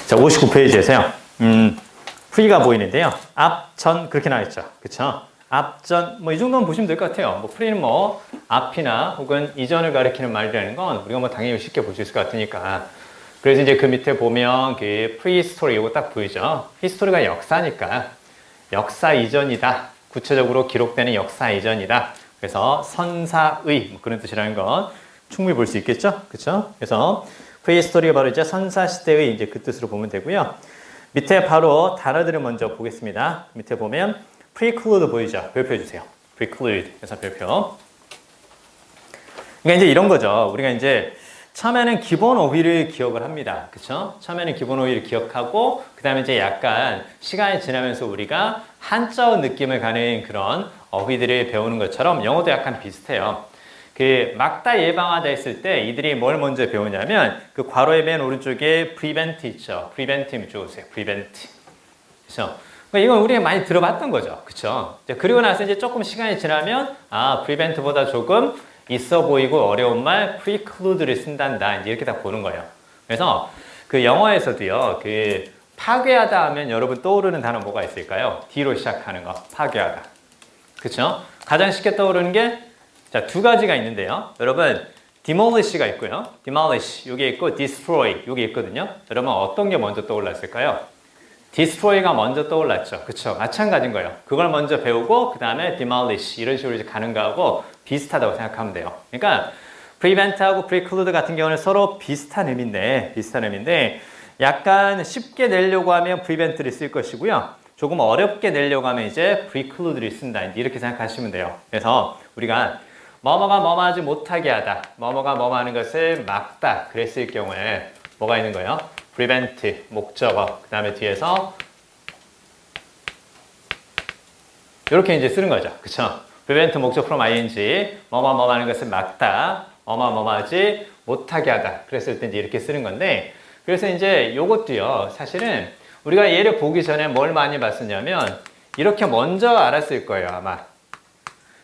자, 59페이지에서요. 프리가 보이는데요. 앞, 전 그렇게 나와있죠. 그쵸? 앞, 전, 뭐 이 정도는 보시면 될 것 같아요. 뭐 프리는 뭐 앞이나 혹은 이전을 가리키는 말이라는 건 우리가 뭐 당연히 쉽게 볼 수 있을 것 같으니까. 그래서 이제 그 밑에 보면 그 프리히스토리 이거 딱 보이죠? 히스토리가 역사니까 역사 이전이다. 구체적으로 기록되는 역사 이전이다. 그래서 선사의 뭐 그런 뜻이라는 건 충분히 볼 수 있겠죠? 그쵸? 그래서 프리히스토리가 바로 이제 선사시대의 이제 그 뜻으로 보면 되고요. 밑에 바로 단어들을 먼저 보겠습니다. 밑에 보면 preclude 보이죠? 별표 주세요. preclude. 그래서 별표. 그러니까 이제 이런 거죠. 우리가 이제 처음에는 기본 어휘를 기억을 합니다. 그쵸? 처음에는 기본 어휘를 기억하고, 그 다음에 이제 약간 시간이 지나면서 우리가 한자어 느낌을 가는 그런 어휘들을 배우는 것처럼 영어도 약간 비슷해요. 그 막다 예방하다 했을 때 이들이 뭘 먼저 배우냐면 그 괄호의 맨 오른쪽에 prevent 있죠. prevent 주세요. prevent. 그렇죠? 그러니까 이건 우리가 많이 들어봤던 거죠. 그렇죠? 그리고 나서 이제 조금 시간이 지나면 prevent보다 조금 있어 보이고 어려운 말 preclude를 쓴단다. 이제 이렇게 다 보는 거예요. 그래서 그 영어에서도요. 그 파괴하다 하면 여러분 떠오르는 단어 뭐가 있을까요? D로 시작하는 거. 파괴하다. 그렇죠? 가장 쉽게 떠오르는 게 자, 두 가지가 있는데요. 여러분, demolish가 있고요. demolish, 여기 있고, destroy, 여기 있거든요. 여러분, 어떤 게 먼저 떠올랐을까요? destroy가 먼저 떠올랐죠. 그쵸? 마찬가지인 거예요. 그걸 먼저 배우고, 그 다음에 demolish, 이런 식으로 이제 가는 거하고 비슷하다고 생각하면 돼요. 그러니까, prevent하고 preclude 같은 경우는 서로 비슷한 의미인데, 약간 쉽게 내려고 하면 prevent를 쓸 것이고요. 조금 어렵게 내려고 하면 이제 preclude를 쓴다. 이렇게 생각하시면 돼요. 그래서 우리가 뭐뭐가 뭐뭐 하지 못하게 하다. 뭐뭐가 뭐뭐 하는 것을 막다. 그랬을 경우에 뭐가 있는 거예요? prevent, 목적어. 그 다음에 뒤에서 이렇게 이제 쓰는 거죠. 그쵸? prevent 목적 from ing. 뭐뭐 뭐뭐 하는 것을 막다. 뭐뭐 뭐뭐 하지 못하게 하다. 그랬을 때 이제 이렇게 쓰는 건데 그래서 이제 요것도요. 사실은 우리가 얘를 보기 전에 뭘 많이 봤었냐면 이렇게 먼저 알았을 거예요. 아마.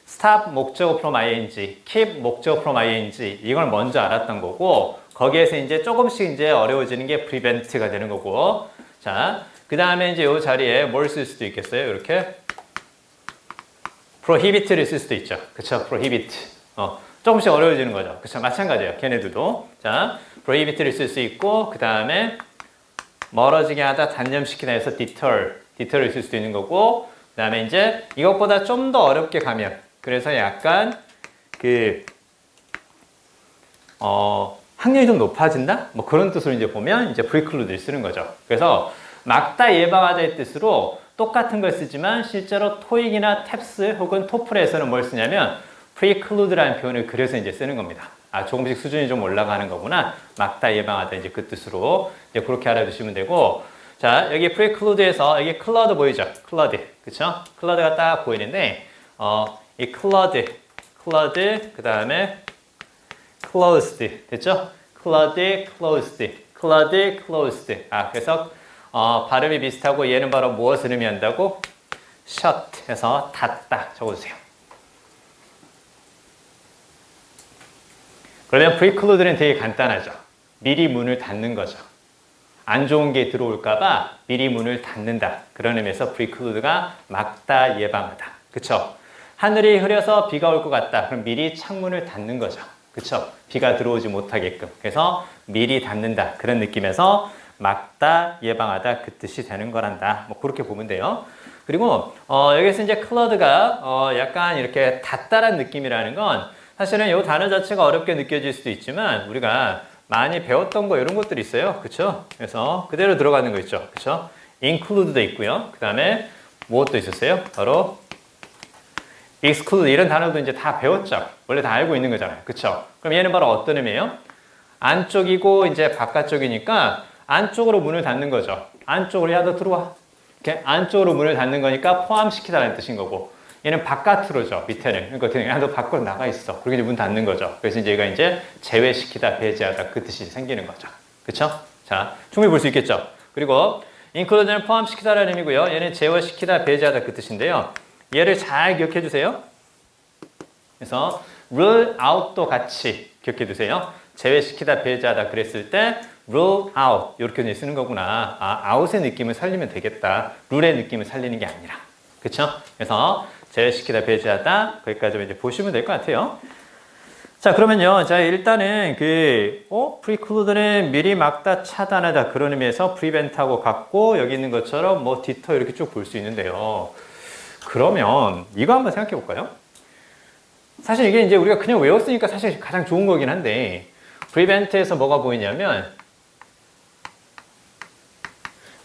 stop 목적어 from ing, keep 목적어 from ing 이걸 먼저 알았던 거고 거기에서 이제 조금씩 이제 어려워지는 게 prevent가 되는 거고 자, 그 다음에 이제 이 자리에 뭘 쓸 수도 있겠어요? 이렇게 prohibit를 쓸 수도 있죠. 그쵸? prohibit. 조금씩 어려워지는 거죠. 그쵸? 마찬가지예요. 걔네들도. 자, prohibit를 쓸 수 있고 그 다음에 멀어지게 하다, 단념시키다 해서 deter를 쓸 수도 있는 거고 그 다음에 이제 이것보다 좀 더 어렵게 가면 그래서 약간 확률이 좀 높아진다? 뭐 그런 뜻으로 이제 보면 이제 preclude를 쓰는 거죠. 그래서 막다 예방하다의 뜻으로 똑같은 걸 쓰지만 실제로 토익이나 탭스 혹은 토플에서는 뭘 쓰냐면 preclude라는 표현을 그래서 이제 쓰는 겁니다. 조금씩 수준이 좀 올라가는 거구나. 막다 예방하다 이제 그 뜻으로 이제 그렇게 알아두시면 되고 자, 여기 preclude에서 여기 cloud 보이죠? cloud. 그쵸? cloud가 딱 보이는데 이 cloud, 그 다음에 closed, 됐죠? cloud, closed. 그래서 발음이 비슷하고 얘는 바로 무엇을 의미한다고? shut 해서 닫다 적어주세요. 그러면 preclude는 되게 간단하죠. 미리 문을 닫는 거죠. 안 좋은 게 들어올까봐 미리 문을 닫는다. 그런 의미에서 preclude가 막다, 예방하다. 그쵸? 하늘이 흐려서 비가 올 것 같다. 그럼 미리 창문을 닫는 거죠. 그쵸? 비가 들어오지 못하게끔. 그래서 미리 닫는다. 그런 느낌에서 막다, 예방하다. 그 뜻이 되는 거란다. 뭐 그렇게 보면 돼요. 그리고 여기서 이제 cloud가 약간 이렇게 닫다란 느낌이라는 건 사실은 이 단어 자체가 어렵게 느껴질 수도 있지만 우리가 많이 배웠던 거 이런 것들이 있어요. 그쵸? 그래서 그대로 들어가는 거 있죠. 그쵸? include도 있고요. 그 다음에 무엇도 있었어요? 바로 exclude 이런 단어도 이제 다 배웠죠. 원래 다 알고 있는 거잖아요. 그쵸? 그럼 얘는 바로 어떤 의미예요? 안쪽이고 이제 바깥쪽이니까 안쪽으로 문을 닫는 거죠. 안쪽으로 야 너 들어와. 이렇게 안쪽으로 문을 닫는 거니까 포함시키다라는 뜻인 거고 얘는 바깥으로죠. 밑에는. 그러니까 야 너 밖으로 나가 있어. 그렇게 이제 문 닫는 거죠. 그래서 이제 얘가 이제 제외시키다, 배제하다 그 뜻이 생기는 거죠. 그쵸? 자, 충분히 볼 수 있겠죠? 그리고 include는 포함시키다라는 의미고요. 얘는 제외시키다, 배제하다 그 뜻인데요. 얘를 잘 기억해 주세요. 그래서 rule out도 같이 기억해 두세요. 제외시키다, 배제하다 그랬을 때 rule out 이렇게 이제 쓰는 거구나. 아, out의 느낌을 살리면 되겠다. 룰의 느낌을 살리는 게 아니라. 그쵸? 그래서 제외시키다, 배제하다 거기까지 이제 보시면 될 것 같아요. 자, 그러면요. 자, 일단은 preclude는 미리 막다, 차단하다 그런 의미에서 prevent하고 같고 여기 있는 것처럼 뭐 deter 이렇게 쭉 볼 수 있는데요. 그러면 이거 한번 생각해 볼까요? 사실 이게 이제 우리가 그냥 외웠으니까 사실 가장 좋은 거긴 한데 prevent에서 뭐가 보이냐면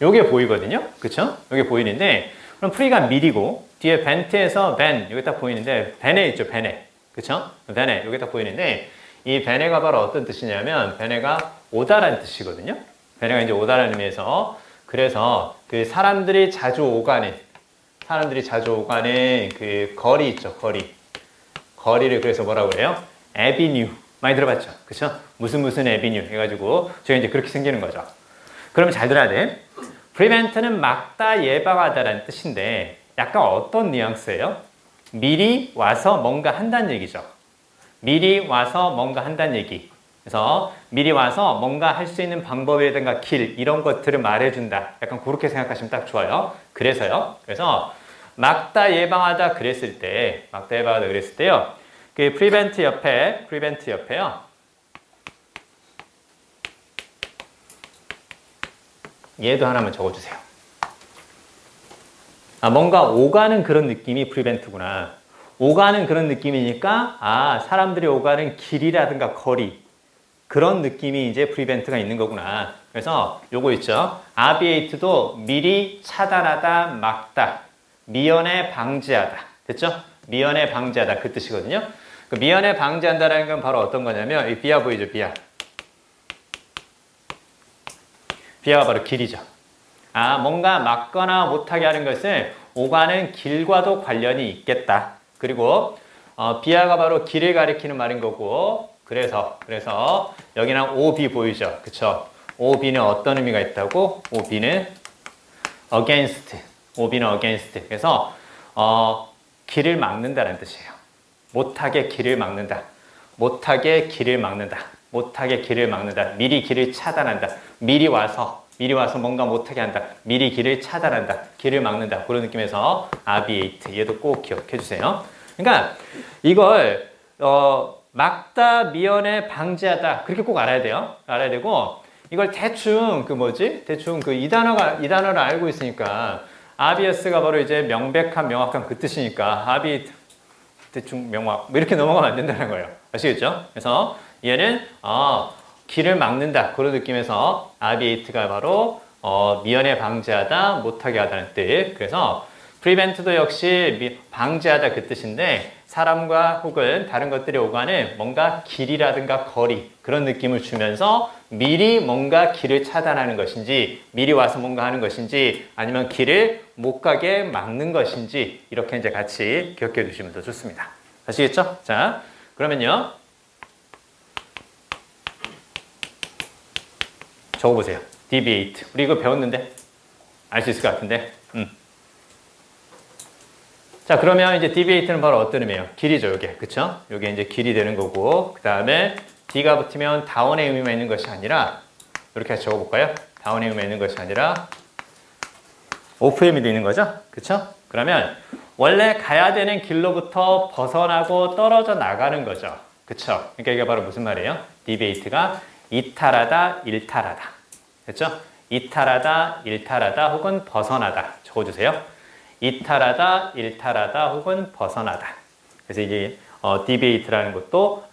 요게 보이거든요. 그쵸? 요게 보이는데 그럼 pre가 미리고 뒤에 vent에서 ben 여기 딱 보이는데 ben에 있죠. ben에. 그쵸? ben에 여기 딱 보이는데 이 ben에가 바로 어떤 뜻이냐면 ben에가 오다라는 뜻이거든요. ben에가 이제 오다라는 의미에서 그래서 그 사람들이 자주 오가는 그 거리 있죠. 거리를 그래서 뭐라고 그래요? avenue. 많이 들어봤죠? 그쵸? 무슨 avenue 해가지고 저희 이제 그렇게 생기는 거죠. 그러면 잘 들어야 돼. prevent는 막다, 예방하다라는 뜻인데 약간 어떤 뉘앙스예요? 미리 와서 뭔가 한다는 얘기죠. 미리 와서 뭔가 한다는 얘기. 그래서 미리 와서 뭔가 할 수 있는 방법이라든가 길 이런 것들을 말해준다. 약간 그렇게 생각하시면 딱 좋아요. 그래서 막다, 예방하다 그랬을 때요. 그 prevent 옆에요. 얘도 하나만 적어주세요. 아, 뭔가 오가는 그런 느낌이 prevent구나. 오가는 그런 느낌이니까 사람들이 오가는 길이라든가 거리 그런 느낌이 이제 prevent가 있는 거구나. 그래서 요거 있죠. obviate도 미리 차단하다, 막다, 미연에 방지하다. 됐죠? 미연에 방지하다 그 뜻이거든요. 그 미연에 방지한다는 건 바로 어떤 거냐면 이 비아 보이죠? 비아가 바로 길이죠. 뭔가 막거나 못하게 하는 것을 오가는 길과도 관련이 있겠다. 그리고 비아가 바로 길을 가리키는 말인 거고 그래서 여기는 OB 보이죠? 그쵸? OB는 어떤 의미가 있다고? OB는 against. 그래서 길을 막는다는 뜻이에요. 못하게 길을 막는다. 미리 길을 차단한다. 미리 와서 뭔가 못하게 한다. 미리 길을 차단한다. 길을 막는다. 그런 느낌에서 obviate. 얘도 꼭 기억해 주세요. 그러니까 이걸 막다, 미연에 방지하다. 그렇게 꼭 알아야 돼요. 알아야 되고 이걸 대충 이 단어를 알고 있으니까 obvious가 바로 이제 명백한, 명확한 그 뜻이니까 obviate 대충 명확 이렇게 넘어가면 안 된다는 거예요. 아시겠죠? 그래서 얘는 길을 막는다 그런 느낌에서 obviate가 바로 미연에 방지하다, 못하게 하다는 뜻. 그래서 prevent도 역시 방지하다 그 뜻인데 사람과 혹은 다른 것들이 오가는 뭔가 길이라든가 거리 그런 느낌을 주면서 미리 뭔가 길을 차단하는 것인지 미리 와서 뭔가 하는 것인지 아니면 길을 못 가게 막는 것인지 이렇게 이제 같이 기억해 두시면 더 좋습니다. 아시겠죠? 자, 그러면요. 적어보세요. deviate. 우리 이거 배웠는데 알 수 있을 것 같은데. 자, 그러면 이제 deviate는 바로 어떤 의미예요? 길이죠, 요게. 그쵸? 요게 이제 길이 되는 거고, 그 다음에 D가 붙으면 다운의 의미만 있는 것이 아니라, 이렇게 같이 적어볼까요? 다운의 의미만 있는 것이 아니라, 오프의 의미도 있는 거죠? 그쵸? 그러면, 원래 가야 되는 길로부터 벗어나고 떨어져 나가는 거죠. 그쵸? 그러니까 이게 바로 무슨 말이에요? deviate가 이탈하다, 일탈하다. 그쵸? 이탈하다, 일탈하다, 혹은 벗어나다. 적어주세요. 이탈하다, 일탈하다, 혹은 벗어나다. 그래서 이게 deviate라는 것도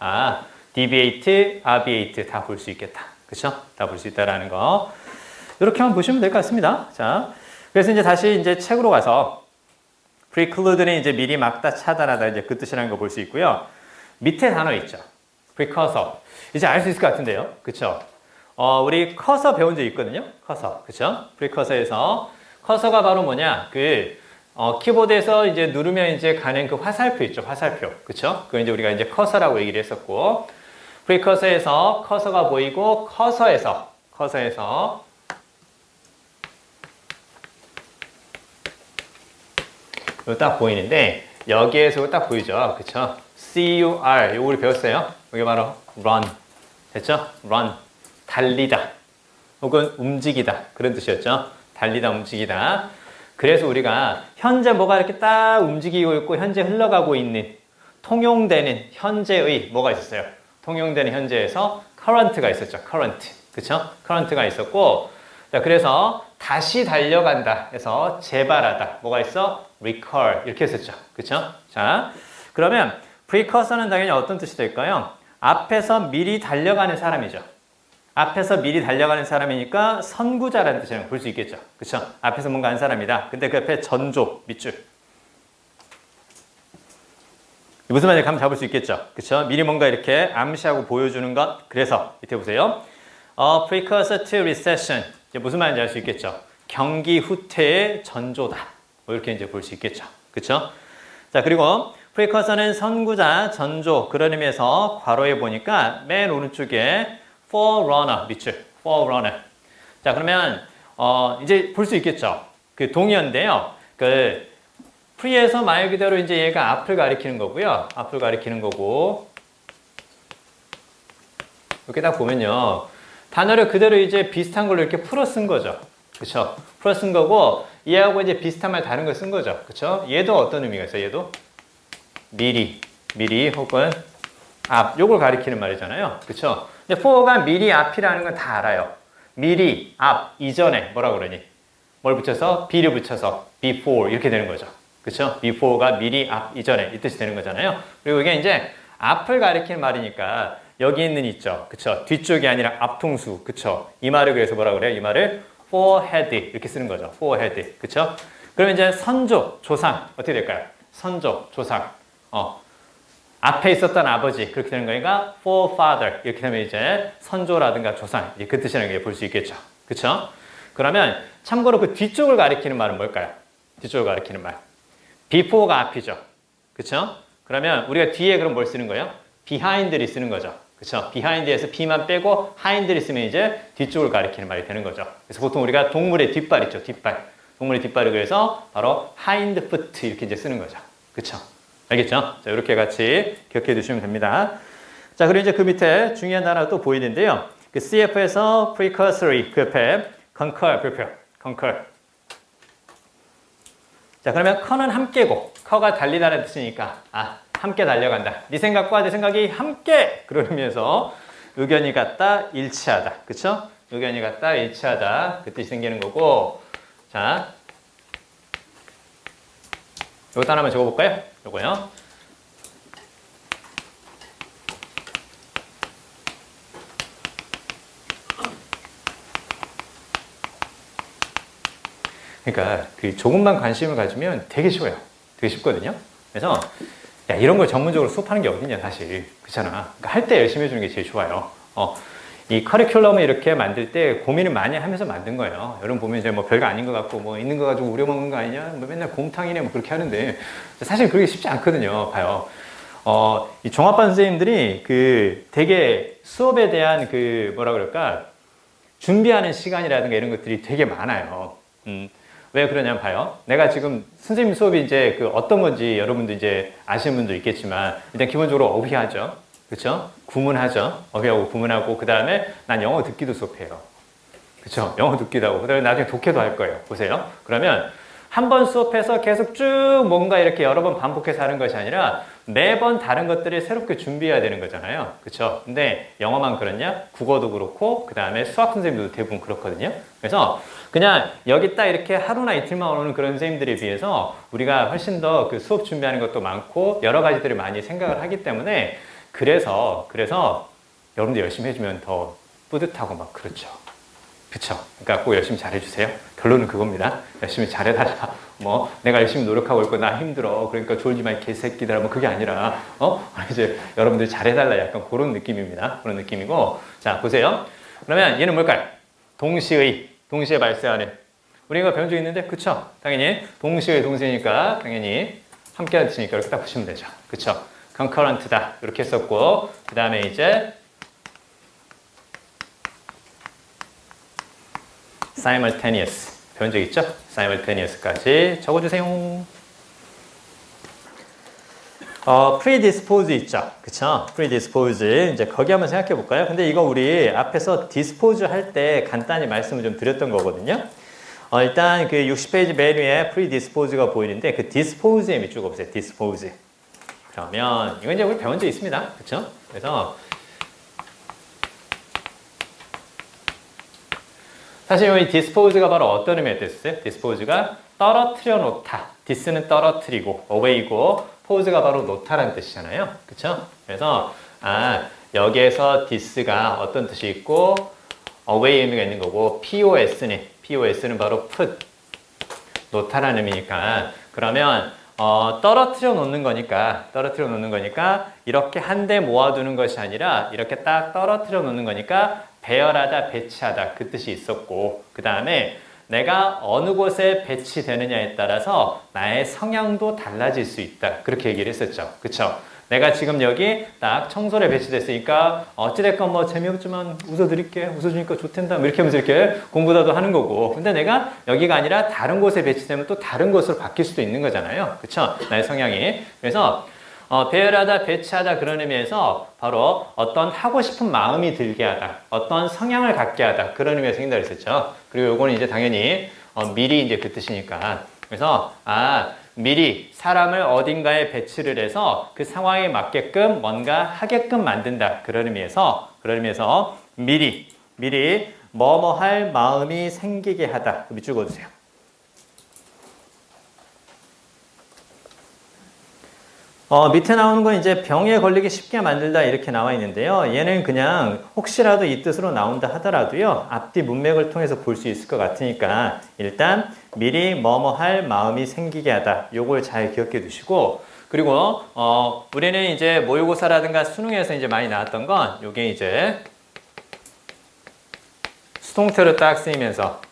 deviate, obviate 다 볼 수 있겠다. 그렇죠? 다 볼 수 있다라는 거. 이렇게 한번 보시면 될 것 같습니다. 자, 그래서 이제 다시 이제 책으로 가서 preclude는 이제 미리 막다, 차단하다 이제 그 뜻이라는 거 볼 수 있고요. 밑에 단어 있죠. precursor. 이제 알 수 있을 것 같은데요. 그렇죠? 우리 커서 배운 적 있거든요. 커서. 그렇죠? precursor에서 커서가 바로 뭐냐? 키보드에서 이제 누르면 이제 가는 그 화살표 있죠. 화살표. 그쵸? 그거 이제 우리가 이제 커서라고 얘기를 했었고, 프리커서에서 커서가 보이고, 커서에서 이거 딱 보이는데, 여기에서 이거 딱 보이죠. 그쵸? CUR. 이거 우리 배웠어요. 이게 바로 run. 됐죠? run. 달리다. 혹은 움직이다 그런 뜻이었죠. 달리다, 움직이다. 그래서 우리가 현재 뭐가 이렇게 딱 움직이고 있고 현재 흘러가고 있는 통용되는 현재의 뭐가 있었어요? 통용되는 현재에서 current가 있었죠. current. 그쵸? current가 있었고, 자, 그래서 다시 달려간다 해서 재발하다. 뭐가 있어? recall. 이렇게 했었죠. 그쵸? 자, 그러면 precursor는 당연히 어떤 뜻이 될까요? 앞에서 미리 달려가는 사람이죠. 앞에서 미리 달려가는 사람이니까 선구자라는 뜻이라고 볼 수 있겠죠. 그쵸? 앞에서 뭔가 한 사람이다. 근데 그 옆에 전조, 밑줄. 무슨 말인지 감 잡을 수 있겠죠. 그쵸? 미리 뭔가 이렇게 암시하고 보여주는 것. 그래서 밑에 보세요. precursor to recession. 이제 무슨 말인지 알 수 있겠죠. 경기 후퇴의 전조다. 뭐 이렇게 이제 볼 수 있겠죠. 그쵸? 자, 그리고 precursor는 선구자, 전조 그런 의미에서 괄호에 보니까 맨 오른쪽에 forerunner 밑줄, forerunner. 자, 그러면 이제 볼 수 있겠죠. 그 동의어인데요. 그 pre에서 말 그대로 이제 얘가 앞을 가리키는 거고요. 앞을 가리키는 거고. 이렇게 딱 보면요. 단어를 그대로 이제 비슷한 걸로 이렇게 풀어 쓴 거죠. 그쵸? 풀어 쓴 거고, 얘하고 이제 비슷한 말 다른 걸 쓴 거죠. 그쵸? 얘도 어떤 의미가 있어요? 얘도? 미리 혹은 앞. 요걸 가리키는 말이잖아요. 그쵸? 근데 for가 미리 앞이라는 건 다 알아요. 미리, 앞, 이전에 뭐라 그러니? 뭘 붙여서? be를 붙여서 before 이렇게 되는 거죠. 그쵸? before가 미리, 앞, 이전에 이 뜻이 되는 거잖아요. 그리고 이게 이제 앞을 가리키는 말이니까 여기 있는 있죠. 그쵸? 뒤쪽이 아니라 앞통수. 그쵸? 이 말을 그래서 뭐라 그래요? 이 말을 forehead 이렇게 쓰는 거죠. forehead. 그쵸? 그러면 이제 선조, 조상 어떻게 될까요? 선조, 조상. 앞에 있었던 아버지 그렇게 되는 거니까 forefather 이렇게 되면 이제 선조라든가 조상 이제 그 뜻이라는 게 볼 수 있겠죠. 그쵸? 그러면 참고로 그 뒤쪽을 가리키는 말은 뭘까요? 뒤쪽을 가리키는 말. before가 앞이죠. 그쵸? 그러면 우리가 뒤에 그럼 뭘 쓰는 거예요? behind를 쓰는 거죠. 그쵸? behind에서 be만 빼고 hind를 쓰면 이제 뒤쪽을 가리키는 말이 되는 거죠. 그래서 보통 우리가 동물의 뒷발 있죠. 뒷발. 동물의 뒷발을 그래서 바로 hind foot 이렇게 이제 쓰는 거죠. 그쵸? 알겠죠? 자, 이렇게 같이 기억해 두시면 됩니다. 자, 그리고 이제 그 밑에 중요한 단어가 또 보이는데요. 그 CF에서 precursory 그 옆에 concur, concur. 자, 그러면 커는 함께고, 커가 달리다는 뜻이니까, 함께 달려간다. 네 생각과 내 생각이 함께! 그런 의미에서 의견이 같다, 일치하다. 그쵸? 의견이 같다, 일치하다. 그 뜻이 생기는 거고, 자, 이것도 하나만 적어볼까요? 요거요. 그러니까 그 조금만 관심을 가지면 되게 쉬워요. 되게 쉽거든요. 그래서 야, 이런 걸 전문적으로 수업하는 게 어딨냐 사실. 그렇잖아. 그러니까 할 때 열심히 해주는 게 제일 좋아요. 이 커리큘럼을 이렇게 만들 때 고민을 많이 하면서 만든 거예요. 여러분 보면 이제 뭐 별거 아닌 것 같고 뭐 있는 거 가지고 우려먹는 거 아니냐? 뭐 맨날 곰탕이네 뭐 그렇게 하는데 사실 그게 쉽지 않거든요. 봐요. 이 종합반 선생님들이 그 되게 수업에 대한 그 뭐라 그럴까 준비하는 시간이라든가 이런 것들이 되게 많아요. 왜 그러냐면 봐요. 내가 지금 선생님 수업이 이제 그 어떤 건지 여러분도 이제 아시는 분도 있겠지만 일단 기본적으로 어휘하죠. 그렇죠? 구문하죠. 어휘하고 구문하고 그 다음에 난 영어 듣기도 수업해요. 그렇죠? 영어 듣기도 하고 그 다음에 나중에 독해도 할 거예요. 보세요. 그러면 한 번 수업해서 계속 쭉 뭔가 이렇게 여러 번 반복해서 하는 것이 아니라 매번 다른 것들을 새롭게 준비해야 되는 거잖아요. 그렇죠? 근데 영어만 그렇냐? 국어도 그렇고 그 다음에 수학 선생님들도 대부분 그렇거든요. 그래서 그냥 여기 딱 이렇게 하루나 이틀만 오는 그런 선생님들에 비해서 우리가 훨씬 더 그 수업 준비하는 것도 많고 여러 가지들을 많이 생각을 하기 때문에 그래서 여러분들 열심히 해주면 더 뿌듯하고 막 그렇죠. 그쵸? 그러니까 꼭 열심히 잘해주세요. 결론은 그겁니다. 열심히 잘해달라. 뭐 내가 열심히 노력하고 있고 나 힘들어. 그러니까 졸지 마 이 개새끼들아. 뭐 그게 아니라 이제 여러분들 잘해달라. 약간 그런 느낌입니다. 그런 느낌이고 자 보세요. 그러면 얘는 뭘까요? 동시에 발생하는 우리가 배운 적 있는데 그쵸? 당연히 동시니까 당연히 함께하는 뜻이니까 이렇게 딱 보시면 되죠. 그쵸? concurrent다 이렇게 했었고 그 다음에 이제 simultaneous 배운 적 있죠? simultaneous까지 적어주세요. predispose 있죠. 그쵸? predispose. 이제 거기 한번 생각해 볼까요? 근데 이거 우리 앞에서 dispose 할 때 간단히 말씀을 좀 드렸던 거거든요. 일단 그 60페이지 맨 위에 predispose가 보이는데 그 dispose에 밑줄 없어요. dispose. 그러면 이건 이제 우리 배운 적 있습니다. 그쵸? 그래서 사실 이 dispose가 바로 어떤 의미가 됐어요? dispose가 떨어뜨려 놓다. dis는 떨어뜨리고 away고 pose가 바로 놓다라는 뜻이잖아요. 그쵸? 그래서 여기에서 dis가 어떤 뜻이 있고 away 의미가 있는 거고 POS는 바로 put 놓다라는 의미니까 그러면 떨어뜨려 놓는 거니까 이렇게 한데 모아두는 것이 아니라 이렇게 딱 떨어뜨려 놓는 거니까 배열하다, 배치하다 그 뜻이 있었고 그 다음에 내가 어느 곳에 배치되느냐에 따라서 나의 성향도 달라질 수 있다. 그렇게 얘기를 했었죠. 그쵸? 내가 지금 여기 딱 청소에 배치됐으니까 어찌됐건 뭐 재미없지만 웃어드릴게. 웃어주니까 좋댄다. 이렇게 하면서 이렇게 공부다도 하는 거고. 근데 내가 여기가 아니라 다른 곳에 배치되면 또 다른 곳으로 바뀔 수도 있는 거잖아요. 그쵸? 나의 성향이. 그래서 배열하다, 배치하다 그런 의미에서 바로 어떤 하고 싶은 마음이 들게 하다, 어떤 성향을 갖게 하다 그런 의미에서 생긴다 그랬었죠. 그리고 요거는 이제 당연히 미리 이제 그 뜻이니까 그래서 미리 사람을 어딘가에 배치를 해서 그 상황에 맞게끔 뭔가 하게끔 만든다 그런 의미에서 미리 뭐뭐 할 마음이 생기게 하다 밑줄 그어주세요. 밑에 나오는 건 이제 병에 걸리기 쉽게 만들다 이렇게 나와 있는데요. 얘는 그냥 혹시라도 이 뜻으로 나온다 하더라도요. 앞뒤 문맥을 통해서 볼 수 있을 것 같으니까 일단 미리 뭐뭐 할 마음이 생기게 하다. 요걸 잘 기억해 두시고 그리고 우리는 이제 모의고사라든가 수능에서 이제 많이 나왔던 건 요게 이제 수동태로 딱 쓰이면서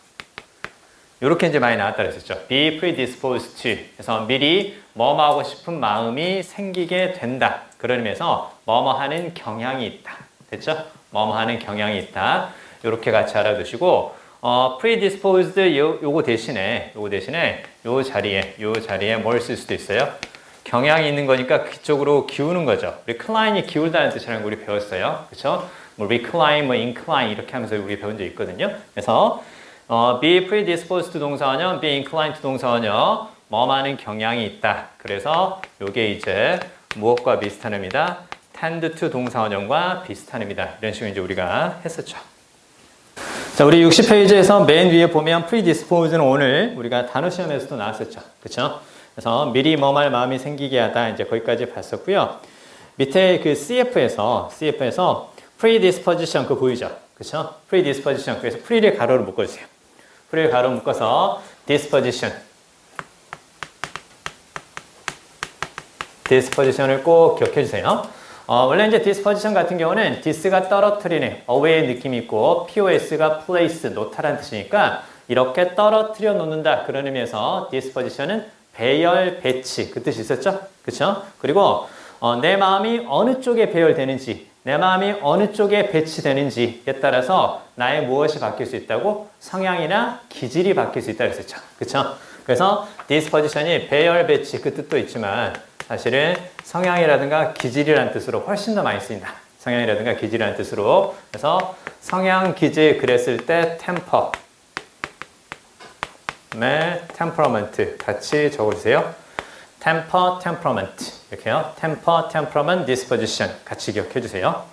이렇게 이제 많이 나왔다 그랬었죠. be predisposed to. 그래서 미리 뭐뭐 하고 싶은 마음이 생기게 된다. 그런 의미에서 뭐뭐 하는 경향이 있다. 됐죠? 뭐뭐 하는 경향이 있다. 이렇게 같이 알아두시고 predisposed 요거 대신에 요 자리에 뭘 쓸 수도 있어요? 경향이 있는 거니까 그쪽으로 기우는 거죠. recline이 기울다는 뜻이라는 걸 우리 배웠어요. 그렇죠? 뭐 recline, 뭐 incline 이렇게 하면서 우리 배운 적 있거든요. 그래서 be predisposed 동사원형, be inclined 동사원형, 뭐하는 경향이 있다. 그래서 이게 이제 무엇과 비슷한 의미다? tend to 동사원형과 비슷한 의미다. 이런 식으로 이제 우리가 했었죠. 자, 우리 60페이지에서 맨 위에 보면 predispose는 오늘 우리가 단어 시험에서도 나왔었죠. 그렇죠? 그래서 미리 뭐할 마음이 생기게 하다. 이제 거기까지 봤었고요. 밑에 그 CF에서 predisposition 그거 보이죠? 그렇죠? predisposition. 그래서 pre를 가로로 묶어주세요. pre를 가로로 묶어서 disposition을 꼭 기억해 주세요. 원래 이제 disposition 같은 경우는 dis가 떨어뜨리는 away의 느낌이 있고 pos가 place, 놓다라는 뜻이니까 이렇게 떨어뜨려 놓는다 그런 의미에서 disposition은 배열, 배치 그 뜻이 있었죠? 그렇죠? 그리고 내 마음이 어느 쪽에 배열되는지 내 마음이 어느 쪽에 배치되는지에 따라서 나의 무엇이 바뀔 수 있다고? 성향이나 기질이 바뀔 수 있다고 했었죠. 그렇죠? 그래서 disposition이 배열, 배치 그 뜻도 있지만 사실은 성향이라든가 기질이라는 뜻으로 훨씬 더 많이 쓰인다. 성향이라든가 기질이라는 뜻으로. 그래서 성향, 기질 그랬을 때 temper, temperament 같이 적어주세요. temper, temperament 이렇게요. temper, temperament, disposition 같이 기억해 주세요.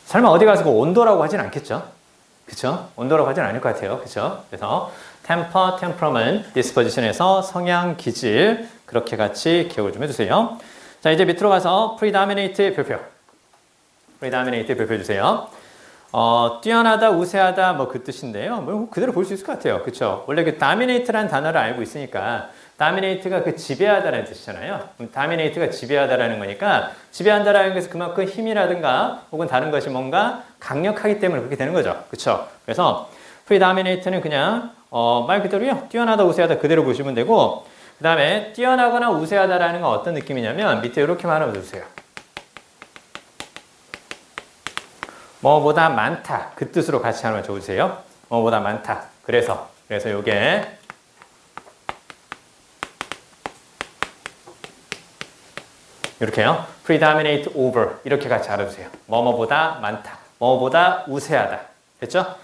설마 어디 가서 그 온도라고 하진 않겠죠? 그쵸? 온도라고 하진 않을 것 같아요. 그쵸? 그래서 temper, temperament, disposition에서 성향, 기질 그렇게 같이 기억을 좀 해주세요. 자, 이제 밑으로 가서 predominate 별표. predominate 별표 주세요. 뛰어나다, 우세하다 뭐 그 뜻인데요. 뭐 그대로 볼 수 있을 것 같아요. 그쵸? 원래 그 dominate라는 단어를 알고 있으니까 dominate가 그 지배하다라는 뜻이잖아요. dominate가 지배하다라는 거니까 지배한다라는 것은 그만큼 힘이라든가 혹은 다른 것이 뭔가 강력하기 때문에 그렇게 되는 거죠. 그쵸? 그래서 predominate는 그냥 말 그대로요. 뛰어나다, 우세하다 그대로 보시면 되고 그 다음에 뛰어나거나 우세하다라는 건 어떤 느낌이냐면 밑에 이렇게 말하면 주세요. 뭐보다 많다 그 뜻으로 같이 하나만 적어주세요. 뭐보다 많다. 그래서 요게 이렇게요. predominate over 이렇게 같이 알아두세요. 뭐뭐보다 많다. 뭐뭐보다 우세하다. 됐죠?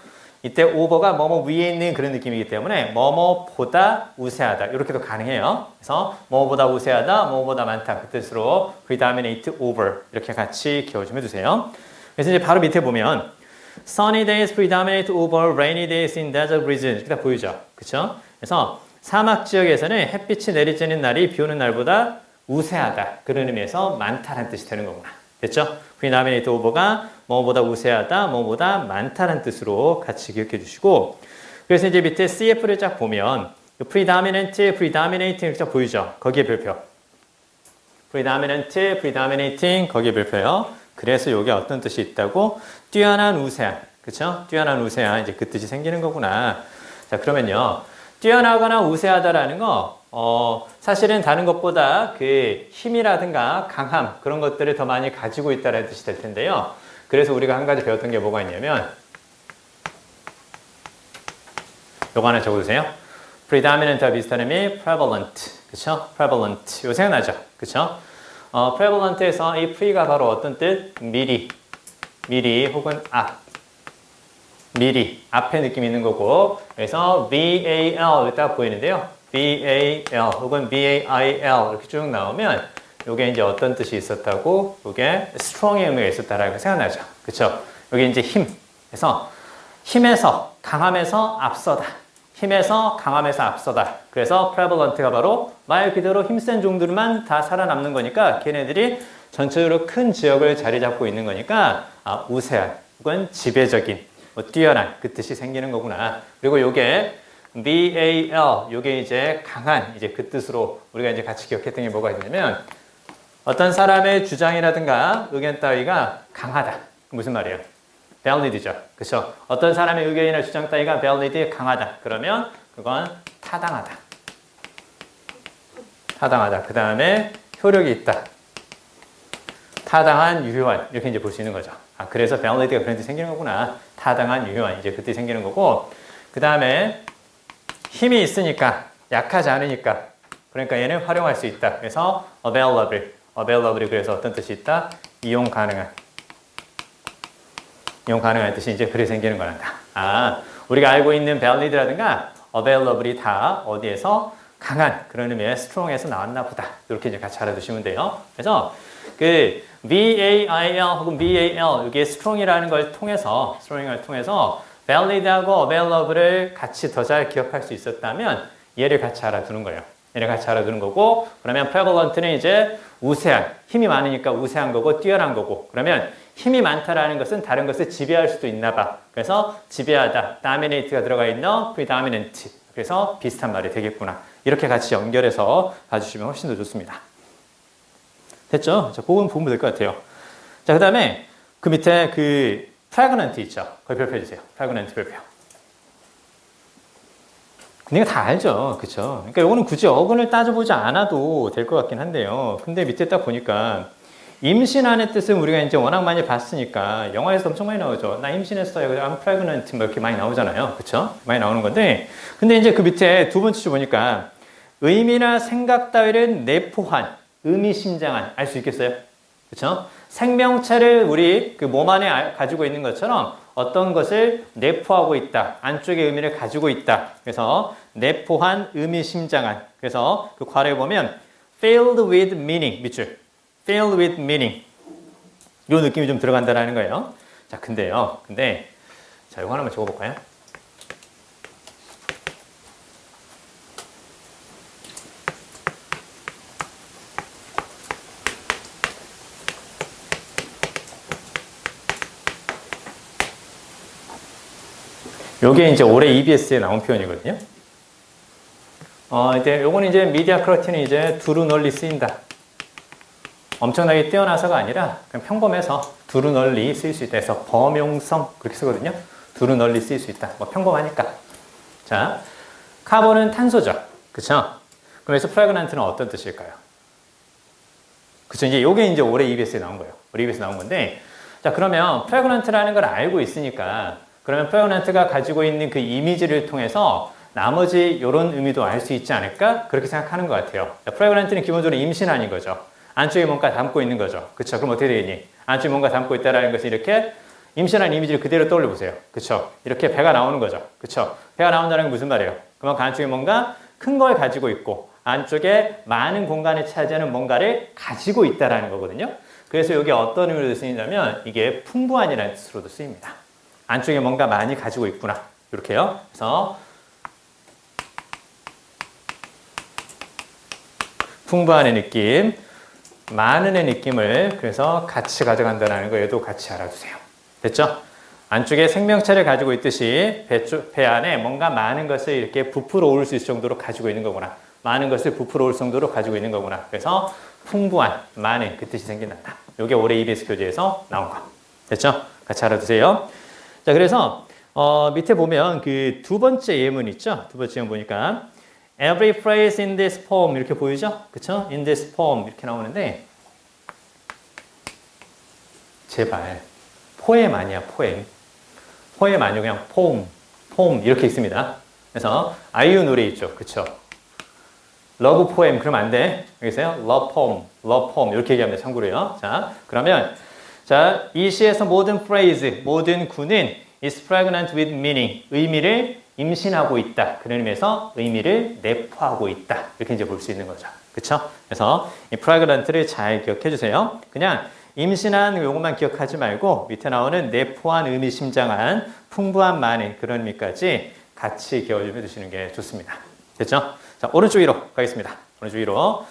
이때 over가 뭐뭐 위에 있는 그런 느낌이기 때문에 뭐뭐보다 우세하다. 이렇게도 가능해요. 그래서 뭐뭐보다 우세하다, 뭐뭐보다 많다. 그 뜻으로 predominate over 이렇게 같이 기억 좀 해두세요. 그래서 이제 바로 밑에 보면 sunny days predominate over rainy days in desert region 이렇게 다 보이죠? 그렇죠? 그래서 사막 지역에서는 햇빛이 내리쬐는 날이 비 오는 날보다 우세하다. 그런 의미에서 많다라는 뜻이 되는 거구나. 됐죠? predominate over가 뭐보다 우세하다, 뭐보다 많다는 뜻으로 같이 기억해 주시고 그래서 이제 밑에 CF를 쫙 보면 predominant, predominating 이렇게 쫙 보이죠? 거기에 별표. predominant, predominating 거기에 별표요. 그래서 이게 어떤 뜻이 있다고? 뛰어난 우세한. 그쵸? 뛰어난 우세한 이제 그 뜻이 생기는 거구나. 자, 그러면요. 뛰어나거나 우세하다라는 거 사실은 다른 것보다 그 힘이라든가 강함 그런 것들을 더 많이 가지고 있다는 뜻이 될 텐데요. 그래서 우리가 한 가지 배웠던 게 뭐가 있냐면 요거 하나 적어주세요. predominant와 비슷한 의미 prevalent. 그쵸? prevalent. 이거 생각나죠? 그쵸? prevalent에서 이 pre가 바로 어떤 뜻? 미리 혹은 미리 앞에 느낌이 있는 거고 그래서 VAL 딱 보이는데요. VAL 혹은 VAIL 이렇게 쭉 나오면 이게 이제 어떤 뜻이 있었다고? 이게 strong의 의미가 있었다라고 생각나죠. 그렇죠? 여기 이제 힘. 그래서 힘에서 강함에서 앞서다. 힘에서 강함에서 앞서다. 그래서 prevalent가 바로 말 그대로 힘센 종들만 다 살아남는 거니까 걔네들이 전체적으로 큰 지역을 자리 잡고 있는 거니까 우세한 혹은 지배적인 뛰어난 그 뜻이 생기는 거구나. 그리고 요게 VAL 요게 이제 강한 이제 그 뜻으로 우리가 이제 같이 기억했던 게 뭐가 있냐면 어떤 사람의 주장이라든가 의견 따위가 강하다. 무슨 말이에요? valid죠. 그렇죠? 어떤 사람의 의견이나 주장 따위가 valid 강하다. 그러면 그건 타당하다. 타당하다. 그 다음에 효력이 있다. 타당한, 유효한 이렇게 이제 볼 수 있는 거죠. 그래서 valid가 그런 뜻이 생기는 거구나. 타당한, 유효한 이제 그 뜻이 생기는 거고 그 다음에 힘이 있으니까 약하지 않으니까 그러니까 얘는 활용할 수 있다. 그래서 available 그래서 어떤 뜻이 있다? 이용 가능한 뜻이 이제 그래 생기는 거란다. 우리가 알고 있는 valid라든가 available이 다 어디에서 강한 그런 의미의 strong에서 나왔나 보다. 이렇게 이제 같이 알아두시면 돼요. 그래서 그 VAIL 혹은 VAL 이게 strong이라는 걸 통해서 valid하고 available을 같이 더 잘 기억할 수 있었다면 얘를 같이 알아두는 거예요. 얘를 같이 알아두는 거고 그러면 prevalent는 이제 우세한, 힘이 많으니까 우세한 거고 뛰어난 거고 그러면 힘이 많다라는 것은 다른 것을 지배할 수도 있나 봐. 그래서 지배하다, dominate가 들어가 있는 predominant. 그래서 비슷한 말이 되겠구나. 이렇게 같이 연결해서 봐주시면 훨씬 더 좋습니다. 됐죠? 자, 그건 보면 될 것 같아요. 자, 그 다음에 그 밑에 그 pregnant 있죠? 거기 별표 해주세요. pregnant 별표. 근데 다 알죠. 그쵸? 그러니까 이거는 굳이 어근을 따져보지 않아도 될 것 같긴 한데요. 근데 밑에 딱 보니까 임신하는 뜻은 우리가 이제 워낙 많이 봤으니까 영화에서 엄청 많이 나오죠. 나 임신했어요. I'm pregnant 뭐 이렇게 많이 나오잖아요. 그쵸? 많이 나오는 건데 근데 이제 그 밑에 두 번째 줄 보니까 의미나 생각 따위를 내포한 의미심장한 알 수 있겠어요? 그쵸? 생명체를 우리 그 몸 안에 가지고 있는 것처럼 어떤 것을 내포하고 있다. 안쪽에 의미를 가지고 있다. 그래서 내포한 의미심장한. 그래서 그 괄호에 보면 filled with meaning 밑줄. filled with meaning. 이 느낌이 좀 들어간다는 거예요. 자, 근데 자, 이거 하나만 적어볼까요? 요게 이제 올해 EBS에 나온 표현이거든요. 이제 요거는 이제 미디어크라티는 이제 두루 널리 쓰인다. 엄청나게 뛰어나서가 아니라 그냥 평범해서 두루 널리 쓰일 수 있다 해서 범용성 그렇게 쓰거든요. 두루 널리 쓰일 수 있다. 뭐 평범하니까. 자, 카본은 탄소죠. 그쵸? 그래서 프레그넌트는 어떤 뜻일까요? 그쵸? 이제 요게 이제 올해 EBS에 나온 거예요. 올해 EBS에 나온 건데 자, 그러면 프레그넌트라는 걸 알고 있으니까 그러면 프레그넌트가 가지고 있는 그 이미지를 통해서 나머지 이런 의미도 알 수 있지 않을까? 그렇게 생각하는 것 같아요. 프레그넌트는 기본적으로 임신한인 거죠. 안쪽에 뭔가 담고 있는 거죠. 그쵸? 그럼 어떻게 되겠니? 안쪽에 뭔가 담고 있다라는 것은 이렇게 임신한 이미지를 그대로 떠올려 보세요. 그쵸? 이렇게 배가 나오는 거죠. 그쵸? 배가 나온다는 게 무슨 말이에요? 그만큼 안쪽에 뭔가 큰 걸 가지고 있고 안쪽에 많은 공간을 차지하는 뭔가를 가지고 있다라는 거거든요. 그래서 여기 어떤 의미로 쓰이냐면 이게 풍부한이라는 뜻으로도 쓰입니다. 안쪽에 뭔가 많이 가지고 있구나. 이렇게요. 그래서 풍부한의 느낌, 많은의 느낌을 그래서 같이 가져간다는 거 얘도 같이 알아두세요. 됐죠? 안쪽에 생명체를 가지고 있듯이 배 안에 뭔가 많은 것을 이렇게 부풀어 오를 수 있을 정도로 가지고 있는 거구나. 많은 것을 부풀어 올 정도로 가지고 있는 거구나. 그래서 풍부한, 많은 그 뜻이 생긴다. 이게 올해 EBS 교재에서 나온 거. 됐죠? 같이 알아두세요. 자, 그래서 밑에 보면 그 두 번째 예문 있죠? 두 번째 예문 보니까 Every phrase in this poem 이렇게 보이죠? 그쵸? In this poem 이렇게 나오는데 제발 포엠 아니야, 포엠. 포엠 아니고 그냥 폼 이렇게 있습니다. 그래서 아이유 노래 있죠? 그쵸? 러브 포엠 그러면 안 돼. 여기 있어요. love poem 이렇게 얘기합니다. 참고로요. 자, 그러면 자, 이 시에서 모든 phrase, 모든 구는 is pregnant with meaning, 의미를 임신하고 있다. 그런 의미에서 의미를 내포하고 있다. 이렇게 이제 볼 수 있는 거죠. 그쵸? 그래서 이 pregnant를 잘 기억해 주세요. 그냥 임신한 요것만 기억하지 말고 밑에 나오는 내포한 의미심장한 풍부한 많은 그런 의미까지 같이 기억 좀 해두시는 게 좋습니다. 됐죠? 자, 오른쪽 위로 가겠습니다. 오른쪽 위로.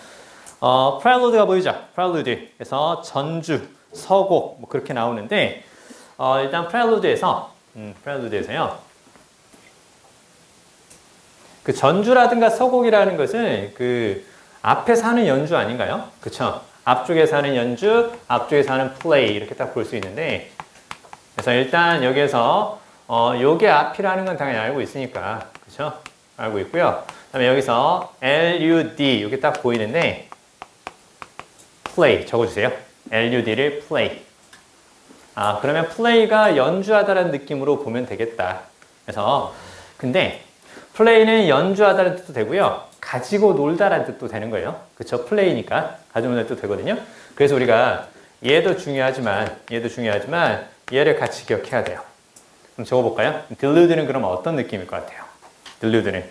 prelude가 보이죠? prelude. 그래서 전주, 서곡, 뭐 그렇게 나오는데, 일단 prelude에서요. 그 전주라든가 서곡이라는 것은 그 앞에 사는 연주 아닌가요? 그쵸? 앞쪽에 사는 연주, 앞쪽에 사는 플레이 이렇게 딱 볼 수 있는데, 그래서 일단 여기에서 요게 앞이라는 건 당연히 알고 있으니까, 그쵸? 알고 있고요. 그다음에 여기서 LUD 이렇게 딱 보이는데 play 적어주세요. LUD를 play. 그러면 play가 연주하다라는 느낌으로 보면 되겠다. 그래서 근데 play는 연주하다라는 뜻도 되고요. 가지고 놀다라는 뜻도 되는 거예요. 그쵸? play니까 가지고 놀다라는 뜻도 되거든요. 그래서 우리가 얘도 중요하지만 얘를 같이 기억해야 돼요. 그럼 적어볼까요? delude는 그럼 어떤 느낌일 것 같아요? delude는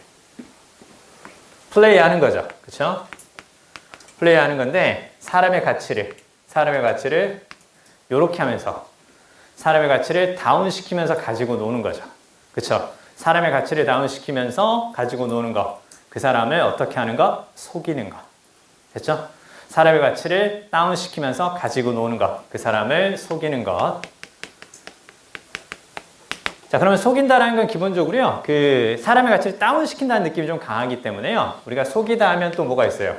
플레이 하는 거죠. 그쵸? 플레이 하는 건데, 사람의 가치를 요렇게 하면서, 사람의 가치를 다운시키면서 가지고 노는 거죠. 그쵸? 사람의 가치를 다운시키면서 가지고 노는 거. 그 사람을 어떻게 하는 거? 속이는 거. 됐죠? 사람의 가치를 다운시키면서 가지고 노는 것. 그 사람을 속이는 것. 자, 그러면 속인다라는 건 기본적으로요, 그 사람의 가치를 다운시킨다는 느낌이 좀 강하기 때문에요, 우리가 속이다 하면 또 뭐가 있어요?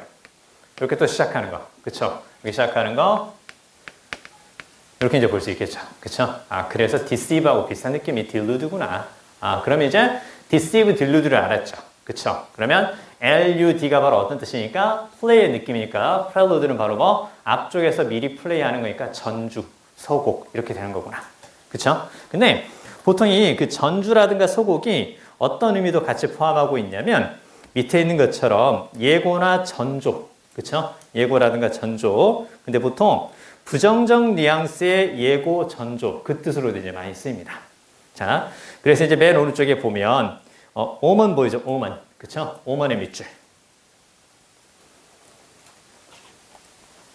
이렇게 또 시작하는 거. 그쵸? 이렇게 시작하는 거. 이렇게 이제 볼 수 있겠죠. 그쵸? 그래서 deceive하고 비슷한 느낌이 delude구나. 그러면 이제 deceive, delude를 알았죠. 그쵸? 그러면 LUD가 바로 어떤 뜻이니까? play의 느낌이니까, prelude는 바로 뭐? 앞쪽에서 미리 플레이하는 거니까 전주, 서곡 이렇게 되는 거구나. 그쵸? 근데 보통 이 그 전주라든가 서곡이 어떤 의미도 같이 포함하고 있냐면 밑에 있는 것처럼 예고나 전조, 그쵸? 예고라든가 전조. 근데 보통 부정적 뉘앙스의 예고, 전조 그 뜻으로 이제 많이 쓰입니다. 자, 그래서 이제 맨 오른쪽에 보면 오먼 보이죠? 오먼, 그쵸? 오먼의 밑줄.